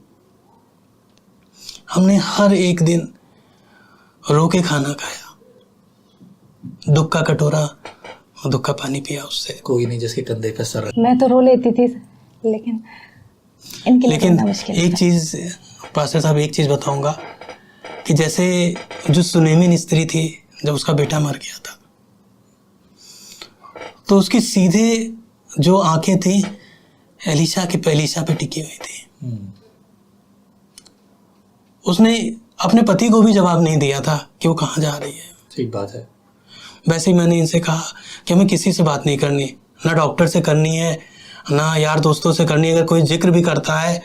हमने हर एक दिन रो के खाना खाया, दुख का कटोरा और दुख का पानी पिया उससे। कोई नहीं जिसके कंधे पे सर। मैं तो रो लेती थी, लेकिन इनके लिए रोना मुश्किल एक चीज़ पास्टर साहब, एक चीज़ बताऊंगा कि जैसे जो सुनेमिन स्त्री थी, जब उसका बेटा मर गया था तो उसकी सीधे जो आंखें थी एलिशा पे टिकी हुई थी। उसने अपने पति को भी जवाब नहीं दिया था कि वो कहाँ जा रही है। ठीक बात है। वैसे ही मैंने इनसे कहा कि हमें किसी से बात नहीं करनी, ना डॉक्टर से करनी है, ना यार दोस्तों से करनी है। अगर कोई जिक्र भी करता है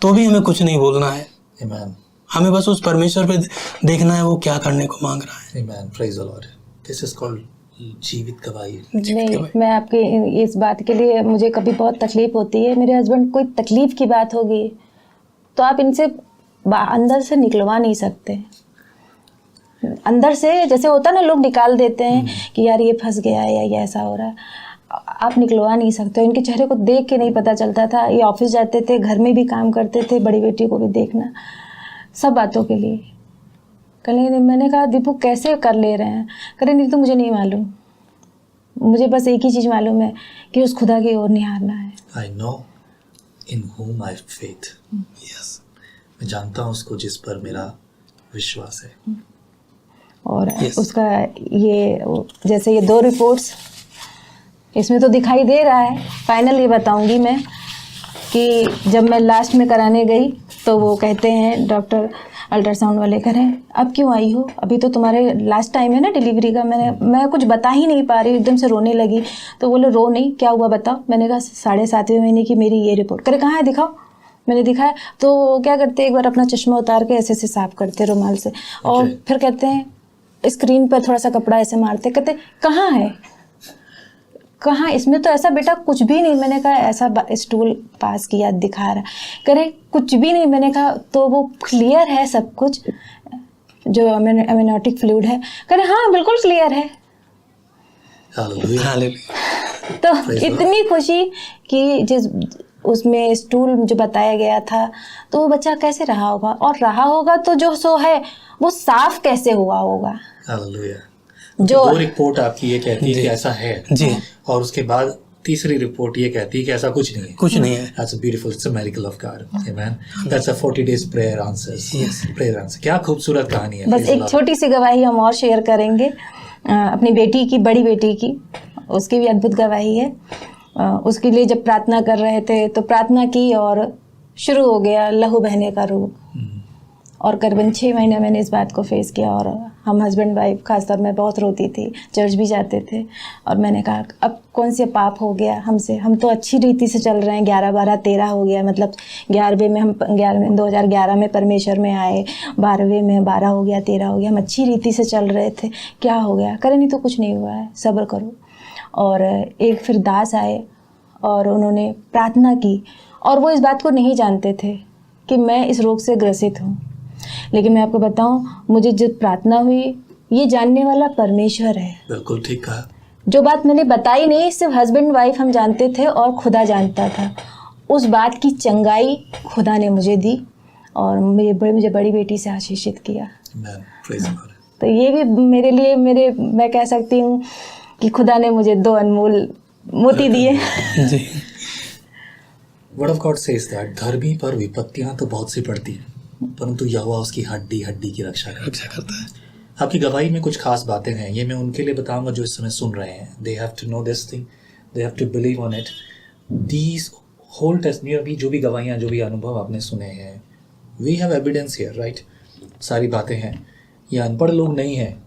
तो भी हमें कुछ नहीं बोलना है। Amen. हमें बस उस परमेश्वर पे देखना है वो क्या करने को मांग रहा है। Amen. Praise the Lord. This is called जीवित गवाही। नहीं, मैं आपके इस बात के लिए मुझे कभी बहुत तकलीफ होती है। मेरे हस्बैंड कोई तकलीफ की बात होगी तो आप इनसे अंदर से निकलवा नहीं सकते। अंदर से जैसे होता ना, लोग निकाल देते हैं कि यार ये फंस गया है या ये ऐसा हो रहा है, आप निकलवा नहीं सकते। इनके चेहरे को देख के नहीं पता चलता था। ये ऑफिस जाते थे, घर में भी काम करते थे, बड़ी बेटी को भी देखना, सब बातों के लिए। कल मैंने कहा दीपू कैसे कर ले रहे हैं? करे नहीं तो मुझे नहीं मालूम, मुझे बस एक ही चीज़ मालूम है कि उस खुदा की ओर निहारना है। I know in whom I have faith. Yes. मैं जानता हूँ उसको जिस पर मेरा विश्वास है। और उसका ये जैसे ये 2 रिपोर्ट्स इसमें तो दिखाई दे रहा है। फाइनल ये बताऊंगी मैं कि जब मैं लास्ट में कराने गई तो वो कहते हैं डॉक्टर अल्ट्रासाउंड वाले, कह रहे हैं अब क्यों आई हो, अभी तो तुम्हारे लास्ट टाइम है ना डिलीवरी का। मैं कुछ बता ही नहीं पा रही, एकदम से रोने लगी। तो बोले रो नहीं, क्या हुआ बताओ। मैंने कहा 7.5वें महीने की मेरी ये रिपोर्ट। करे कहाँ है दिखाओ। मैंने दिखाया तो क्या करते, एक बार अपना चश्मा उतार के ऐसे ऐसे साफ करते रुमाल से, और फिर कहते हैं स्क्रीन पर थोड़ा सा कपड़ा ऐसे मारते, कहते कहाँ है, कहाँ, इसमें तो ऐसा बेटा कुछ भी नहीं। मैंने कहा ऐसा स्टूल पास किया दिखा रहा, करे कुछ भी नहीं। मैंने कहा तो वो क्लियर है सब कुछ, जो एमनियोटिक फ्लूइड है। करे हाँ बिल्कुल क्लियर है। तो इतनी खुशी कि जिस उसमें स्टूल जो बताया गया था तो वो बच्चा कैसे रहा होगा, और रहा होगा तो जो सो है वो साफ कैसे हुआ होगा। जो 2 रिपोर्ट आपकी ये कहती है कि ऐसा है जी, और उसके बाद तीसरी रिपोर्ट ये कहती है कि ऐसा कुछ नहीं है। कुछ नहीं है। That's a beautiful, it's a miracle of God. Amen. That's a 40 days prayer answers. Yes. Prayer answer. क्या खूबसूरत कहानी है। बस एक छोटी सी गवाही हम और शेयर करेंगे अपनी बेटी की, बड़ी बेटी की। उसकी भी अद्भुत गवाही है। उसके लिए जब प्रार्थना कर रहे थे तो प्रार्थना की और शुरू हो गया लहू बहने का रोग। और करीबन 6 महीने मैंने इस बात को फेस किया। और हम हस्बैंड वाइफ, खासतौर मैं बहुत रोती थी, चर्च भी जाते थे। और मैंने कहा अब कौन से पाप हो गया हमसे, हम तो अच्छी रीति से चल रहे हैं। 11, 12, 13 हो गया, मतलब 11वें में हम 2011 में परमेश्वर में आए, 12वें में 12 हो गया, 13 हो गया, हम अच्छी रीति से चल रहे थे, क्या हो गया? करे नहीं तो कुछ नहीं हुआ है, सब्र करो। और एक फिर दास आए और उन्होंने प्रार्थना की, और वो इस बात को नहीं जानते थे कि मैं इस रोग से ग्रसित हूँ। लेकिन मैं आपको बताऊं, मुझे जब प्रार्थना हुई, ये जानने वाला परमेश्वर है। बिल्कुल ठीक कहा। जो बात मैंने बताई नहीं, सिर्फ हस्बैंड वाइफ हम जानते थे और खुदा जानता था। उस बात की चंगाई खुदा ने मुझे दी और मुझे बड़ी बेटी से आशीषित किया। तो ये भी मेरे लिए मैं कह सकती हूँ कि खुदा ने मुझे 2 अनमोल मोती दिए। जी। Word of God says that धर्मी पर विपत्तियां तो बहुत सी पड़ती हैं, परंतु यहोवा उसकी हड्डी हड्डी की रक्षा करता है। आपकी गवाही में कुछ खास बातें हैं, ये मैं उनके लिए बताऊंगा जो इस समय सुन रहे हैं। They have to know this thing, they have to believe on it. These whole testimony, अभी जो भी गवाहियाँ, जो भी अनुभव आपने सुने हैं, we have evidence here, right? सारी बातें हैं। ये अनपढ़ लोग नहीं हैं,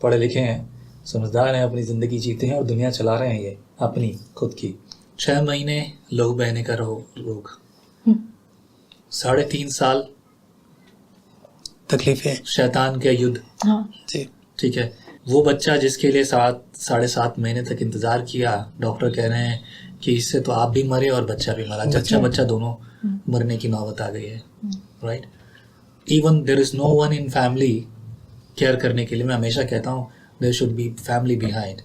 पढ़े लिखे हैं, समझदार हैं, अपनी ज़िंदगी जीते हैं और दुनिया चला रहे हैं ये अपनी खुद की। 6 महीने लहू बहने का रोग, 3.5 साल तकलीफें, शैतान के युद्ध। हाँ जी। ठीक है, वो बच्चा जिसके लिए 7.5 महीने तक इंतजार किया, डॉक्टर कह रहे हैं कि इससे तो आप भी मरे और बच्चा भी मरा, जच्चा बच्चा दोनों मरने की नौबत आ गई है, right? Even there is no one in family care करने के लिए। मैं हमेशा कहता हूँ there should be family behind,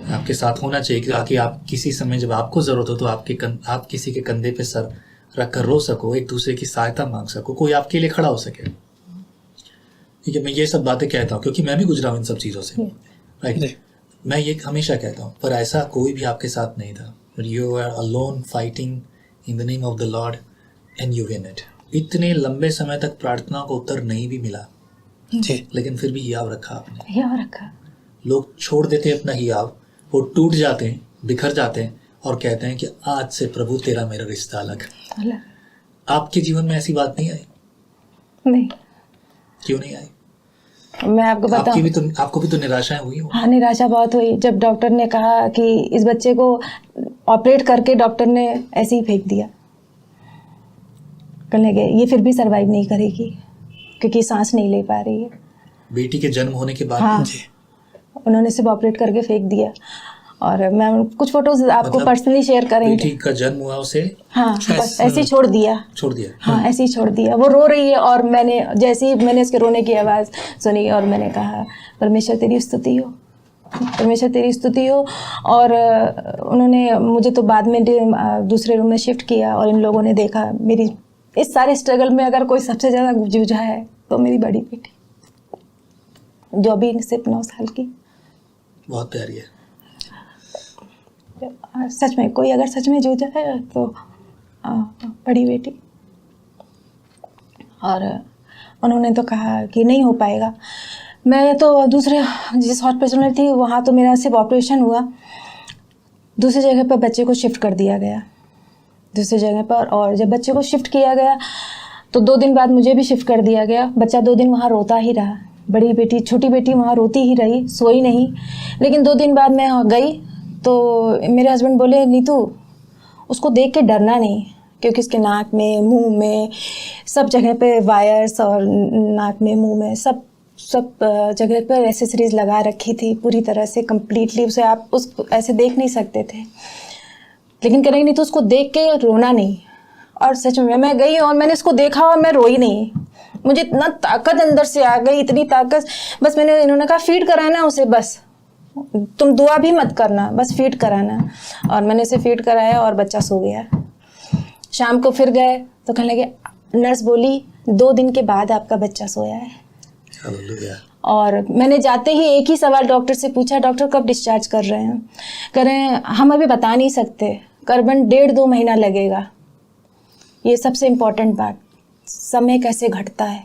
आपके साथ होना चाहिए ताकि आप किसी समय जब आपको ज़रूरत हो तो आप किसी के कंधे पे सर रख कर रो सको, एक दूसरे की सहायता मांग सको, कोई आपके लिए खड़ा हो सके। ठीक है, मैं ये सब बातें कहता हूँ क्योंकि मैं भी गुजरा हूँ इन सब चीज़ों से, राइट? मैं ये हमेशा कहता हूँ, पर ऐसा कोई भी आपके साथ नहीं था। You are alone fighting in the name of the Lord and you win it. इतने लंबे समय तक प्रार्थना को उत्तर नहीं भी मिला जी, लेकिन फिर भी हियाव रखा आपने, हियाव रखा। लोग छोड़ देते हैं अपना हियाव, वो टूट जाते हैं, बिखर जाते हैं और कहते हैं कि आज से प्रभु तेरा मेरा रिश्ता अलग। आपके जीवन में ऐसी बात नहीं आई? नहीं। क्यों नहीं आई? मैं आपको बताऊं, आपको भी तो निराशाएं हुई हो। हाँ, निराशा बहुत हुई जब डॉक्टर ने कहा कि इस बच्चे को ऑपरेट करके डॉक्टर ने ऐसे ही फेंक दिया। कहने लगे ये फिर भी सरवाइव नहीं करेगी क्योंकि सांस नहीं ले पा रही है। बेटी के जन्म होने के बाद? हाँ, उन्होंने सिर्फ ऑपरेट करके फेंक दिया। और मैं कुछ फोटोज आपको पर्सनली शेयर करेंगे। बेटी का जन्म हुआ उसे? हाँ, बस ऐसे ही छोड़ दिया। हाँ, ऐसे ही छोड़ दिया। वो रो रही है और जैसे ही मैंने उसके रोने की आवाज़ सुनी और मैंने कहा परमेश्वर तेरी स्तुति हो, परमेश्वर तेरी स्तुति हो। और उन्होंने मुझे तो बाद में दूसरे रूम में शिफ्ट किया और इन लोगों ने देखा मेरी इस सारे स्ट्रगल में अगर कोई सबसे ज़्यादा जूझा है तो मेरी बड़ी बेटी, जो अभी सिर्फ 9 साल की। बहुत प्यारी है। सच में कोई अगर सच में जूझा है तो बड़ी बेटी। और उन्होंने तो कहा कि नहीं हो पाएगा। मैं तो दूसरे जिस हॉस्पिटल में थी वहाँ तो मेरा सिर्फ ऑपरेशन हुआ, दूसरी जगह पर बच्चे को शिफ्ट कर दिया गया, दूसरी जगह पर। और जब बच्चे को शिफ्ट किया गया तो 2 दिन बाद मुझे भी शिफ्ट कर दिया गया। बच्चा 2 दिन वहाँ रोता ही रहा, बड़ी बेटी, छोटी बेटी वहाँ रोती ही रही, सोई नहीं। लेकिन 2 दिन बाद मैं गई तो मेरे हस्बैंड बोले नीतू उसको देख के डरना नहीं, क्योंकि उसके नाक में, मुंह में, सब जगह पे वायर्स और नाक में, मुंह में सब जगह पर एसेसरीज लगा रखी थी पूरी तरह से कंप्लीटली। उसे आप उसको ऐसे देख नहीं सकते थे। लेकिन कह रही नहीं तो उसको देख के रोना नहीं। और सच में मैं गई और मैंने उसको देखा और मैं रोई नहीं। मुझे इतना ताकत अंदर से आ गई, इतनी ताकत। बस इन्होंने कहा फीड कराना उसे, बस तुम दुआ भी मत करना, बस फीड कराना। और मैंने उसे फीड कराया और बच्चा सो गया। शाम को फिर गए तो कहने लगे, नर्स बोली 2 दिन के बाद आपका बच्चा सोया है। और मैंने जाते ही एक ही सवाल डॉक्टर से पूछा, डॉक्टर कब डिस्चार्ज कर रहे हैं? कह रहे हैं हम अभी बता नहीं सकते, करीबन 1.5-2 महीना लगेगा। ये सबसे इम्पोर्टेंट बात, समय कैसे घटता है,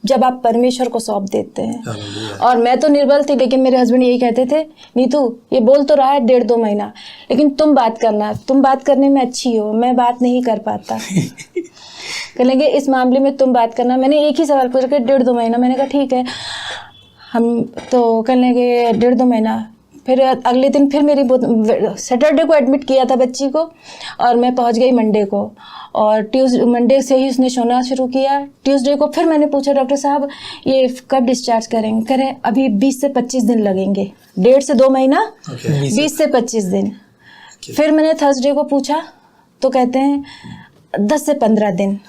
जब आप परमेश्वर को सौंप देते हैं। और मैं तो निर्बल थी, लेकिन मेरे हस्बैंड यही कहते थे, नीतू ये बोल तो रहा है 1.5-2 महीना, लेकिन तुम बात करना, तुम बात करने में अच्छी हो, मैं बात नहीं कर पाता। कहेंगे इस मामले में तुम बात करना। मैंने एक ही सवाल पूछा कि 1.5-2 महीना। मैंने कहा ठीक है, हम तो कहने लगे 1.5-2 महीना। फिर अगले दिन फिर मेरी सैटरडे को एडमिट किया था बच्ची को, और मैं पहुंच गई मंडे को, और मंडे से ही उसने सोना शुरू किया। ट्यूसडे को फिर मैंने पूछा, डॉक्टर साहब ये कब डिस्चार्ज करेंगे? कह रहे अभी 20 से 25 दिन लगेंगे, 1.5 से 2 महीना, 20 से 25 दिन। फिर मैंने थर्सडे को पूछा तो कहते हैं 10 से 15 दिन।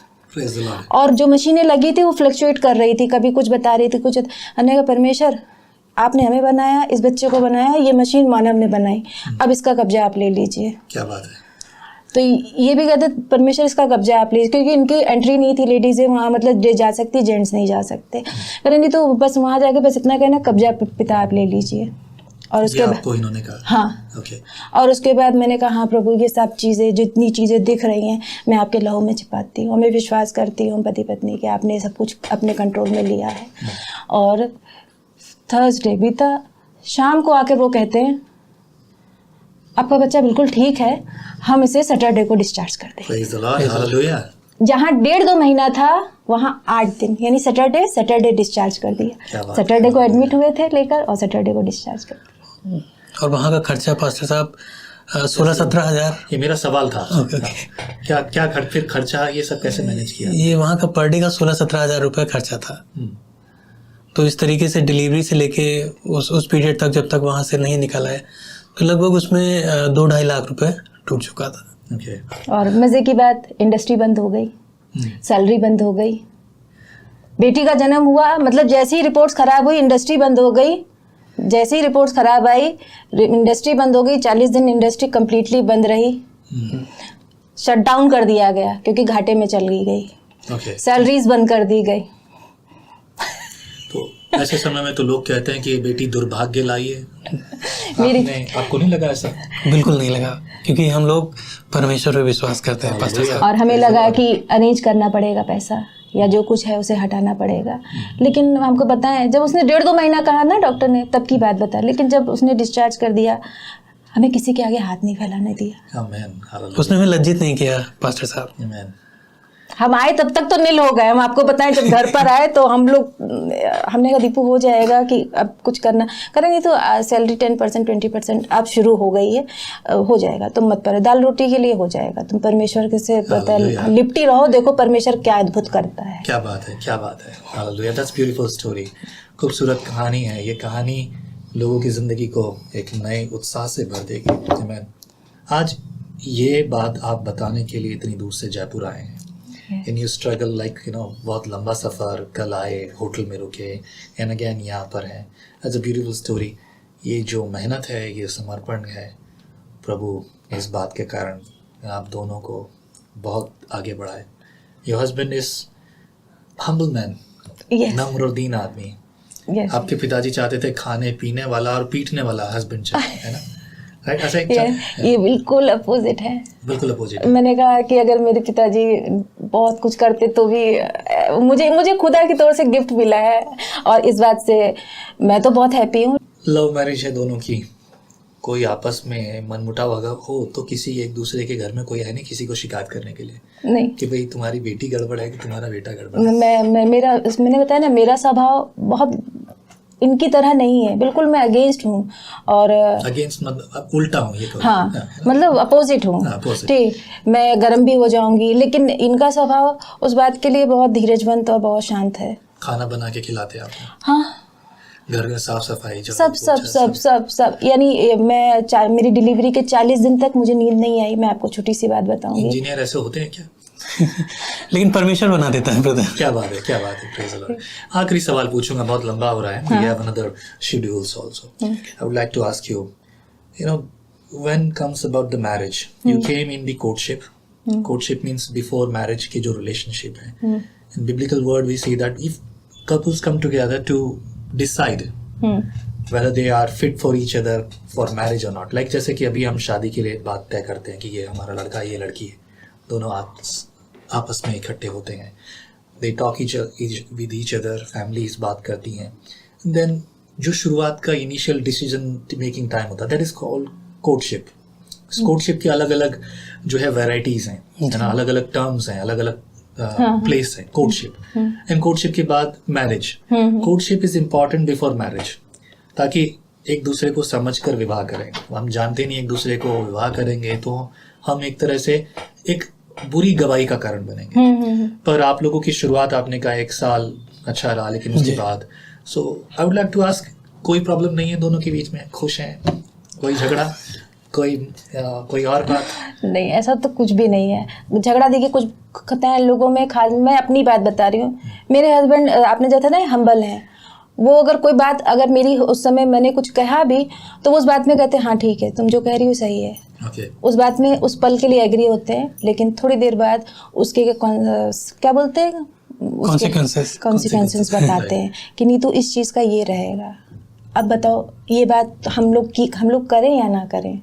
और जो मशीनें लगी थी वो फ्लक्चुएट कर रही थी, कभी कुछ बता रही थी, कुछ। हमने कहा परमेश्वर आपने हमें बनाया, इस बच्चे को बनाया, ये मशीन मानव ने बनाई, अब इसका कब्जा आप ले लीजिए। क्या बात है। तो ये भी कहते परमेश्वर इसका कब्जा आप लीजिए, क्योंकि इनकी एंट्री नहीं थी, लेडीज़ें वहाँ मतलब जा सकती, जेंट्स नहीं जा सकते। करें नहीं तो बस वहाँ जाके बस इतना कहना, कब्जा पिता आप ले लीजिए। और उसके बाद आपको इन्होंने कहा? हाँ। ओके। और उसके बाद मैंने कहा हाँ प्रभु, ये सब चीज़ें जितनी चीज़ें दिख रही हैं मैं आपके लहू में छिपाती हूँ, मैं विश्वास करती हूँ पति पत्नी के आपने सब कुछ अपने कंट्रोल में लिया है। और थर्सडे बीता, शाम को आके वो कहते हैं आपका बच्चा बिल्कुल ठीक है, हम इसे सैटरडे को डिस्चार्ज कर दें। Praise the Lord, hallelujah. जहाँ 1.5-2 महीना था वहाँ 8 दिन, यानी सैटरडे डिस्चार्ज कर दिया। सैटरडे को एडमिट हुए थे लेकर, और सैटरडे को डिस्चार्ज कर दिया। और वहाँ का खर्चा पास्टर साहब 16-17 हज़ार। ये मेरा सवाल था। क्या फिर खर्चा ये सब कैसे मैनेज किया? ये वहाँ का पर डे का 16-17 हज़ार रुपये खर्चा था। तो इस तरीके से डिलीवरी से लेके उस पीरियड तक, जब तक वहाँ से नहीं निकला है, तो लगभग उसमें 2-2.5 लाख रुपए टूट चुका था। और मज़े की बात, इंडस्ट्री बंद हो गई, सैलरी बंद हो गई। बेटी का जन्म हुआ, मतलब जैसे ही रिपोर्ट्स ख़राब हुई इंडस्ट्री बंद हो गई, जैसे ही रिपोर्ट्स ख़राब आई इंडस्ट्री बंद हो गई। 40 दिन इंडस्ट्री कम्प्लीटली बंद रही, शट डाउन कर दिया गया क्योंकि घाटे में चली गई। सैलरीज बंद कर दी गई। तो ऐसे समय में तो लोग कहते हैं कि बेटी दुर्भाग्य लाई है। आपको नहीं लगा ऐसा? बिल्कुल नहीं लगा, क्योंकि हम लोग परमेश्वर पे विश्वास करते हैं पास्टर साहब। और हमें लगा कि अरेंज करना पड़ेगा पैसा, या जो कुछ है उसे हटाना पड़ेगा। लेकिन हमको बताएं, जब उसने 1.5-2 महीना कहा ना डॉक्टर ने, तब की बात बता। लेकिन जब उसने डिस्चार्ज कर दिया, हमें किसी के आगे हाथ नहीं फैलाने दिया। उसने हमें लज्जित नहीं किया पास्टर साहब। हम आए तब तक तो नील हो गए। हम आपको बताएं, जब घर पर आए तो हम लोग, हमने कहा दीपू हो जाएगा कि अब कुछ करना करेंगे, तो सैलरी 10% 20% अब शुरू हो गई है, हो जाएगा, तुम मत पड़े, दाल रोटी के लिए हो जाएगा, तुम परमेश्वर के से लिपटी रहो, देखो परमेश्वर क्या अद्भुत करता है। क्या बात है, क्या बात है। Hallelujah, that's beautiful story. खूबसूरत कहानी है ये। कहानी लोगों की ज़िंदगी को एक नए उत्साह से भर देगी। मैं आज ये बात आप बताने के लिए इतनी दूर से जयपुर आए हैं। इन यू स्ट्रगल लाइक बहुत लंबा सफ़र, कल आए, होटल में रुके, एंड अगेन यहाँ पर हैं। As a beautiful story. ये जो मेहनत है, ये समर्पण है, प्रभु इस बात के कारण आप दोनों को बहुत आगे बढ़ाए। Your husband is humble man, नम्र और दीन आदमी। आपके पिताजी चाहते थे खाने पीने वाला और पीटने वाला हस्बैंड चाहिए, है ना? ये बिल्कुल अपोजिट है। बिल्कुल अपोजिट। मैंने कहा कि अगर मेरे पिताजी बहुत कुछ करते तो भी मुझे खुदा की तौर से गिफ्ट मिला है, और इस बात से मैं तो बहुत हैप्पी हूँ। लव मैरिज है दोनों की, कोई आपस में मनमुटाव अगर हो तो किसी एक दूसरे के घर में कोई है नहीं किसी को शिकायत करने के लिए, नहीं कि भाई तुम्हारी बेटी गड़बड़ है कि तुम्हारा बेटा गड़बड़ है। मैंने बताया ना, मेरा स्वभाव बहुत इनकी तरह नहीं है, बिल्कुल मैं अगेंस्ट हूँ। और अगेंस्ट मतलब उल्टा हूँ ये। हाँ, मतलब अपोजिट हूँ। ठीक, मैं गर्म भी हो जाऊंगी, लेकिन इनका स्वभाव उस बात के लिए बहुत धीरजवंत और बहुत शांत है। खाना बना के खिलाते आप? हाँ, घर में साफ सफाई सब। यानी मेरी डिलीवरी के 40 दिन तक मुझे नींद नहीं आई। मैं आपको छोटी सी बात बताऊंगी। इंजीनियर ऐसे होते हैं क्या? लेकिन परमेश्वर बना देता है ब्रदर। क्या बात है, क्या बात है। Praise the Lord. आखिरी सवाल पूछूंगा, बहुत लंबा हो रहा है। We have another schedules also. I would like to ask you, when comes about the marriage, you came in the courtship. Courtship means before marriage की जो relationship है. In biblical word we see that if couples come together to decide whether they are fit for each other for marriage or not. Like जैसे कि अभी हम शादी के लिए बात तय करते हैं कि ये हमारा लड़का, ये लड़की है, दोनों आपस में इकट्ठे होते हैं। They talk with each other, families बात करती हैं, देन जो शुरुआत का इनिशियल डिसीजन मेकिंग टाइम होता है, that is called courtship. Courtship की अलग अलग जो है वैरायटीज हैं, है ना, अलग अलग टर्म्स हैं, अलग अलग प्लेस है कोर्टशिप. एंड कोर्टशिप के बाद marriage. Courtship is important before marriage, ताकि एक दूसरे को समझ कर विवाह करें. हम जानते नहीं एक दूसरे को, विवाह करेंगे तो हम एक तरह से एक बुरी गवाही का कारण बनेंगे. पर आप लोगों की शुरुआत आपने कहा 1 साल अच्छा रहा, लेकिन उसके बाद so I would like to ask, कोई प्रॉब्लम नहीं है दोनों के बीच में, खुश हैं, कोई झगड़ा, कोई और बात? नहीं, ऐसा तो कुछ भी नहीं है. झगड़ा देखिए कुछ कहते हैं लोगों में, खास मैं अपनी बात बता रही हूँ. मेरे हस्बैंड आपने जैसा ना हम्बल है, वो अगर कोई बात अगर मेरी उस समय मैंने कुछ कहा भी तो उस बात में कहते हैं हाँ ठीक है, तुम जो कह रही हो सही है. उस बात में उस पल के लिए एग्री होते हैं, लेकिन थोड़ी देर बाद उसके क्या बोलते हैं, कॉन्सिक्वेंसेस बताते हैं कि नहीं तो इस चीज़ का ये रहेगा. अब बताओ ये बात हम लोग करें या ना करें.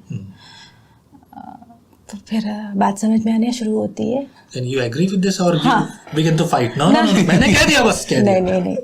तो फिर बात समझ में आने शुरू होती है. And you agree with this or you begin to fight? No, मैंने कह दिया, बस कह दिया. नहीं.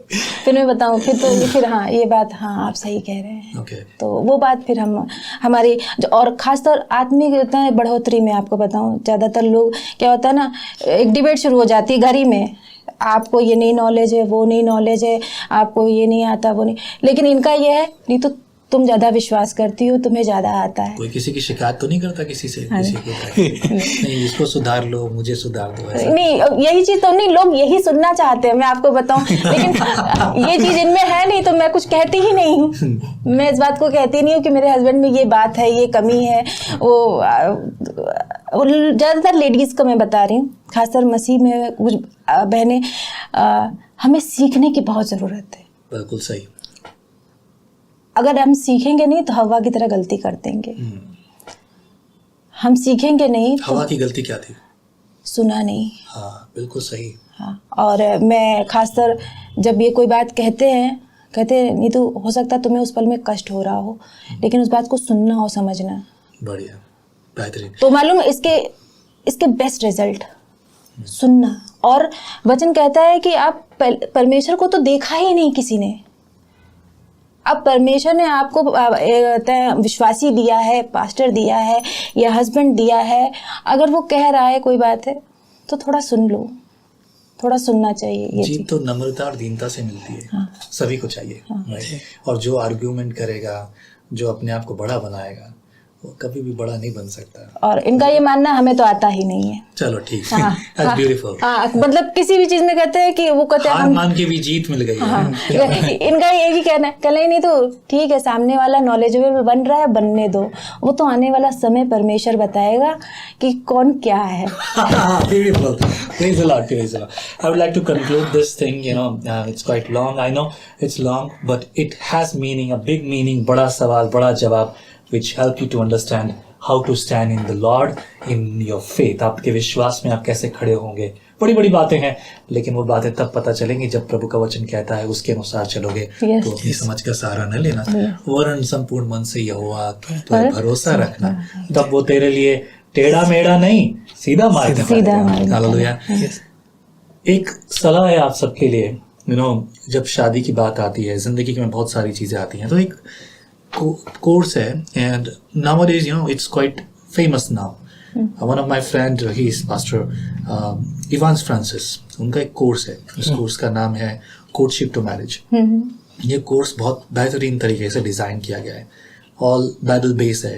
फिर मैं बताऊँ फिर हाँ ये बात, हाँ आप सही कह रहे हैं. Okay. तो वो बात फिर हम हमारी और खासतौर आत्मिक होता है बढ़ोतरी में. आपको बताऊँ ज़्यादातर लोग क्या होता है ना, एक डिबेट शुरू हो जाती है घर ही में, आपको ये नहीं नॉलेज है, वो नहीं नॉलेज है, आपको ये नहीं आता, वो नहीं. लेकिन इनका ये है, नहीं तो तुम ज़्यादा विश्वास करती हो, तुम्हें ज़्यादा आता है. कोई किसी की शिकायत तो नहीं करता किसी से, किसी को नहीं इसको सुधार लो, मुझे सुधार दो, ऐसा नहीं. यही चीज़ तो नहीं, लोग यही सुनना चाहते हैं, मैं आपको बताऊं. लेकिन ये चीज़ इनमें है नहीं तो मैं कुछ कहती ही नहीं हूँ. मैं इस बात को कहती नहीं हूँ कि मेरे हस्बैंड में ये बात है, ये कमी है. वो ज़्यादातर लेडीज़ को मैं बता रही हूँ, खासकर मसीह में कुछ बहनें, हमें सीखने की बहुत ज़रूरत है. बिल्कुल सही. अगर हम सीखेंगे नहीं तो हवा की तरह गलती कर देंगे. हम सीखेंगे नहीं तो हवा की गलती क्या थी? सुना नहीं. हाँ बिल्कुल सही. हाँ, और मैं खासकर जब ये कोई बात कहते हैं नहीं तो हो सकता है तुम्हें उस पल में कष्ट हो रहा हो, लेकिन उस बात को सुनना और समझना. बढ़िया, बेहतरीन. तो मालूम इसके बेस्ट रिजल्ट सुनना. और वचन कहता है कि आप परमेश्वर को तो देखा ही नहीं किसी ने. अब परमेश्वर ने आपको विश्वासी दिया है, पास्टर दिया है या हस्बैंड दिया है, अगर वो कह रहा है कोई बात है तो थोड़ा सुन लो, थोड़ा सुनना चाहिए. ये जीत तो नम्रता और दीनता से मिलती है. हाँ. सभी को चाहिए. हाँ. और जो आर्ग्यूमेंट करेगा, जो अपने आप को बड़ा बनाएगा, वो कभी भी बड़ा नहीं बन सकता. और इनका ये मानना हमें तो आता ही नहीं है. चलो ठीक है. हाँ, ब्यूटीफुल. हाँ, मतलब किसी भी चीज में कहते हैं कि वो कहते हैं हार मान के भी जीत मिल गई. हाँ, इनका ये भी कहना है, कल नहीं तो ठीक है, सामने वाला नॉलेजेबल बन रहा है, बनने दो, वो तो आने वाला समय परमेश्वर बताएगा कि कौन क्या है. Beautiful. Praise the Lord. Praise the Lord. I would like to conclude this thing. It's quite long. I know it's long, but it has meaning, a big meaning. बड़ा सवाल, बड़ा जवाब, which help you to understand how to stand in the Lord, in your faith. आपके विश्वास में आप कैसे खड़े होंगे. बड़ी बड़ी बातें हैं, लेकिन वो बातें तब पता चलेंगी जब प्रभु का वचन कहता है उसके अनुसार चलोगे. तो अपनी समझ का सहारा न लेना, वरन संपूर्ण मन से यहोवा पर भरोसा रखना, तब वो तेरे लिए टेढ़ा मेढ़ा नहीं, सीधा मार्ग दिखाएगा. हालेलुया. एक सलाह है आप सबके लिए. जब शादी की बात आती है, जिंदगी में बहुत सारी चीजें आती हैं, तो एक कोर्स है, and nowadays it's quite famous now. One of my friend, he is pastor Evans Francis. उनका एक कोर्स है, उस कोर्स का नाम है कोर्टशिप टू मैरिज. ये कोर्स बहुत बेहतरीन तरीके से डिजाइन किया गया है. ऑल बाइबल बेस है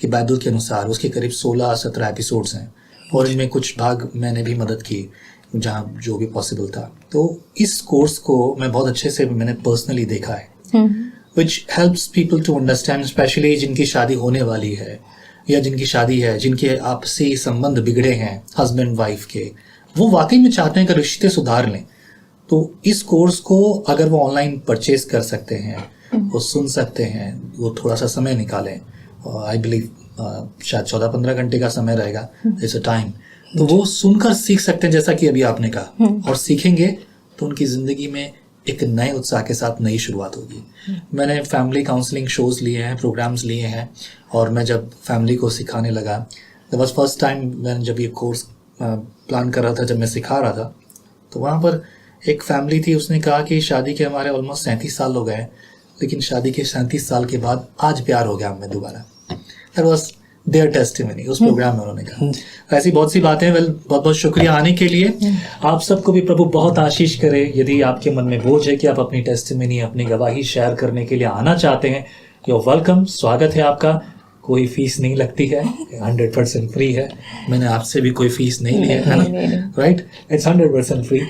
कि बाइबल के अनुसार उसके करीब 16-17 एपिसोड्स हैं, और इनमें कुछ भाग मैंने भी मदद की जहाँ जो भी पॉसिबल था. तो इस कोर्स को मैं बहुत अच्छे से मैंने पर्सनली देखा है, which helps people to understand, especially जिनकी शादी होने वाली है या जिनकी शादी है, जिनके आपसी संबंध बिगड़े हैं हस्बैंड वाइफ के, वो वाकई में चाहते हैं कि रिश्ते सुधार लें. तो इस कोर्स को अगर वो ऑनलाइन परचेज कर सकते हैं, वो सुन सकते हैं, वो थोड़ा सा समय निकालें, आई बिलीव शायद 14-15 घंटे का समय रहेगा, इट्स अ टाइम. तो वो सुनकर सीख सकते हैं, जैसा कि अभी आपने कहा, और सीखेंगे तो उनकी जिंदगी में एक नए उत्साह के साथ नई शुरुआत होगी. मैंने फैमिली काउंसलिंग शोज लिए हैं, प्रोग्राम्स लिए हैं, और मैं जब फैमिली को सिखाने लगा, दैट वाज फर्स्ट टाइम मैंने जब ये कोर्स प्लान कर रहा था, जब मैं सिखा रहा था, तो वहाँ पर एक फैमिली थी, उसने कहा कि शादी के हमारे ऑलमोस्ट 37 साल हो गए हैं, लेकिन शादी के 37 साल के बाद आज प्यार हो गया हमें दोबारा। दैट वाज देयर टेस्टिमनी, उस प्रोग्राम में उन्होंने कहा। ऐसी बहुत सी बातें। वेल, बहुत बहुत शुक्रिया आने के लिए। आप सबको भी प्रभु बहुत आशीष करे। यदि आपके मन में बोझ है कि आप अपनी टेस्टिमनी, अपनी गवाही शेयर करने के लिए आना चाहते हैं, यू आर वेलकम, स्वागत है आपका। कोई फीस नहीं लगती है, 100% फ्री है। मैंने आपसे भी कोई फीस नहीं ली है ना, राइट? It's 100% free.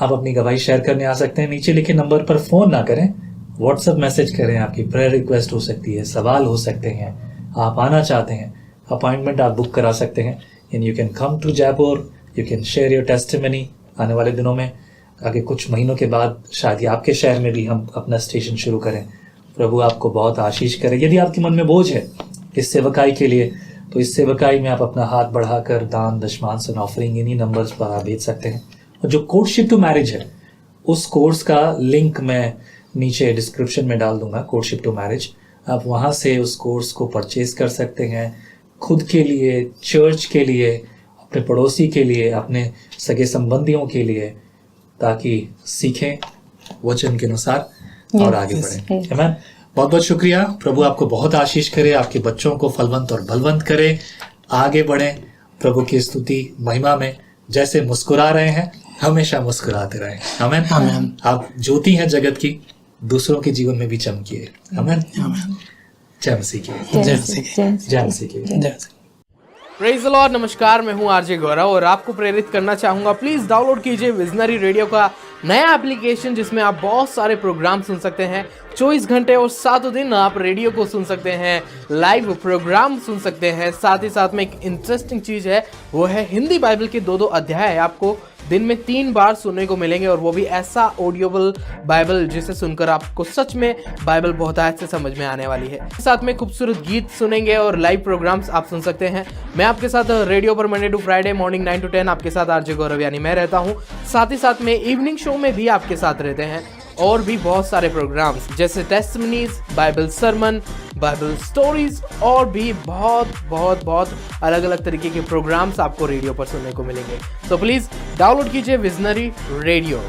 आप अपनी गवाही शेयर करने आ सकते हैं। नीचे लिखे नंबर पर फ़ोन ना करें, व्हाट्सएप मैसेज करें। आपकी प्रेयर रिक्वेस्ट हो सकती है, सवाल हो सकते हैं, आप आना चाहते हैं, अपॉइंटमेंट आप बुक करा सकते हैं। And you can come to Jaipur, you can share your testimony. आने वाले दिनों में, आगे कुछ महीनों के बाद शायद ही आपके शहर में भी हम अपना स्टेशन शुरू करें। प्रभु आपको बहुत आशीष करे। यदि आपके मन में बोझ है इस सेवकाई के लिए, तो इस सेवकाई में आप अपना हाथ बढ़ाकर दान, दशमांश और ऑफरिंग इन्हीं नंबर्स पर आप भेज सकते हैं। और जो कोर्टशिप टू मैरिज है, उस कोर्स का लिंक मैं नीचे डिस्क्रिप्शन में डाल दूंगा, कोर्टशिप टू मैरिज। आप वहाँ से उस कोर्स को परचेज कर सकते हैं, खुद के लिए, चर्च के लिए, अपने पड़ोसी के लिए, अपने सगे संबंधियों के लिए, ताकि सीखें वचन के अनुसार और आगे बढ़ें। आमीन। बहुत बहुत शुक्रिया। प्रभु आपको बहुत आशीष करे, आपके बच्चों को फलवंत और बलवंत करे, आगे बढ़ें प्रभु की स्तुति महिमा में। जैसे मुस्कुरा रहे हैं, हमेशा मुस्कुराते रहें। आमीन। आमीन। आप ज्योति हैं जगत की, दूसरों के जीवन में भी चमकिए। आमीन। जय मसीह की। जय मसीह की। जय मसीह की। जय मसीह। Praise the Lord. नमस्कार, मैं हूं आरजे गौरव और आपको प्रेरित करना चाहूंगा, प्लीज डाउनलोड कीजिए विजनरी रेडियो का नया एप्लीकेशन, जिसमें आप बहुत सारे प्रोग्राम सुन सकते हैं 24 घंटे और 7 दिन आप रेडियो को सुन सकते हैं, लाइव प्रोग्राम सुन सकते हैं। साथ ही साथ में एक इंटरेस्टिंग चीज है, वो है हिंदी बाइबल के 2-2 अध्याय आपको दिन में 3 बार सुनने को मिलेंगे, और वो भी ऐसा ऑडियोबल बाइबल जिसे सुनकर आपको सच में बाइबल बहुत आज से समझ में आने वाली है। साथ में खूबसूरत गीत सुनेंगे और लाइव प्रोग्राम्स आप सुन सकते हैं। मैं आपके साथ रेडियो पर Monday to Friday morning 9 to 10 आपके साथ आरजे गौरव यानी मैं रहता हूँ। साथ ही साथ में इवनिंग शो में भी आपके साथ रहते हैं, और भी बहुत सारे प्रोग्राम्स जैसे testimonies, Bible sermon, Bible stories, और भी बहुत अलग अलग तरीके के प्रोग्राम्स आपको रेडियो पर सुनने को मिलेंगे। तो प्लीज डाउनलोड कीजिए विजनरी रेडियो।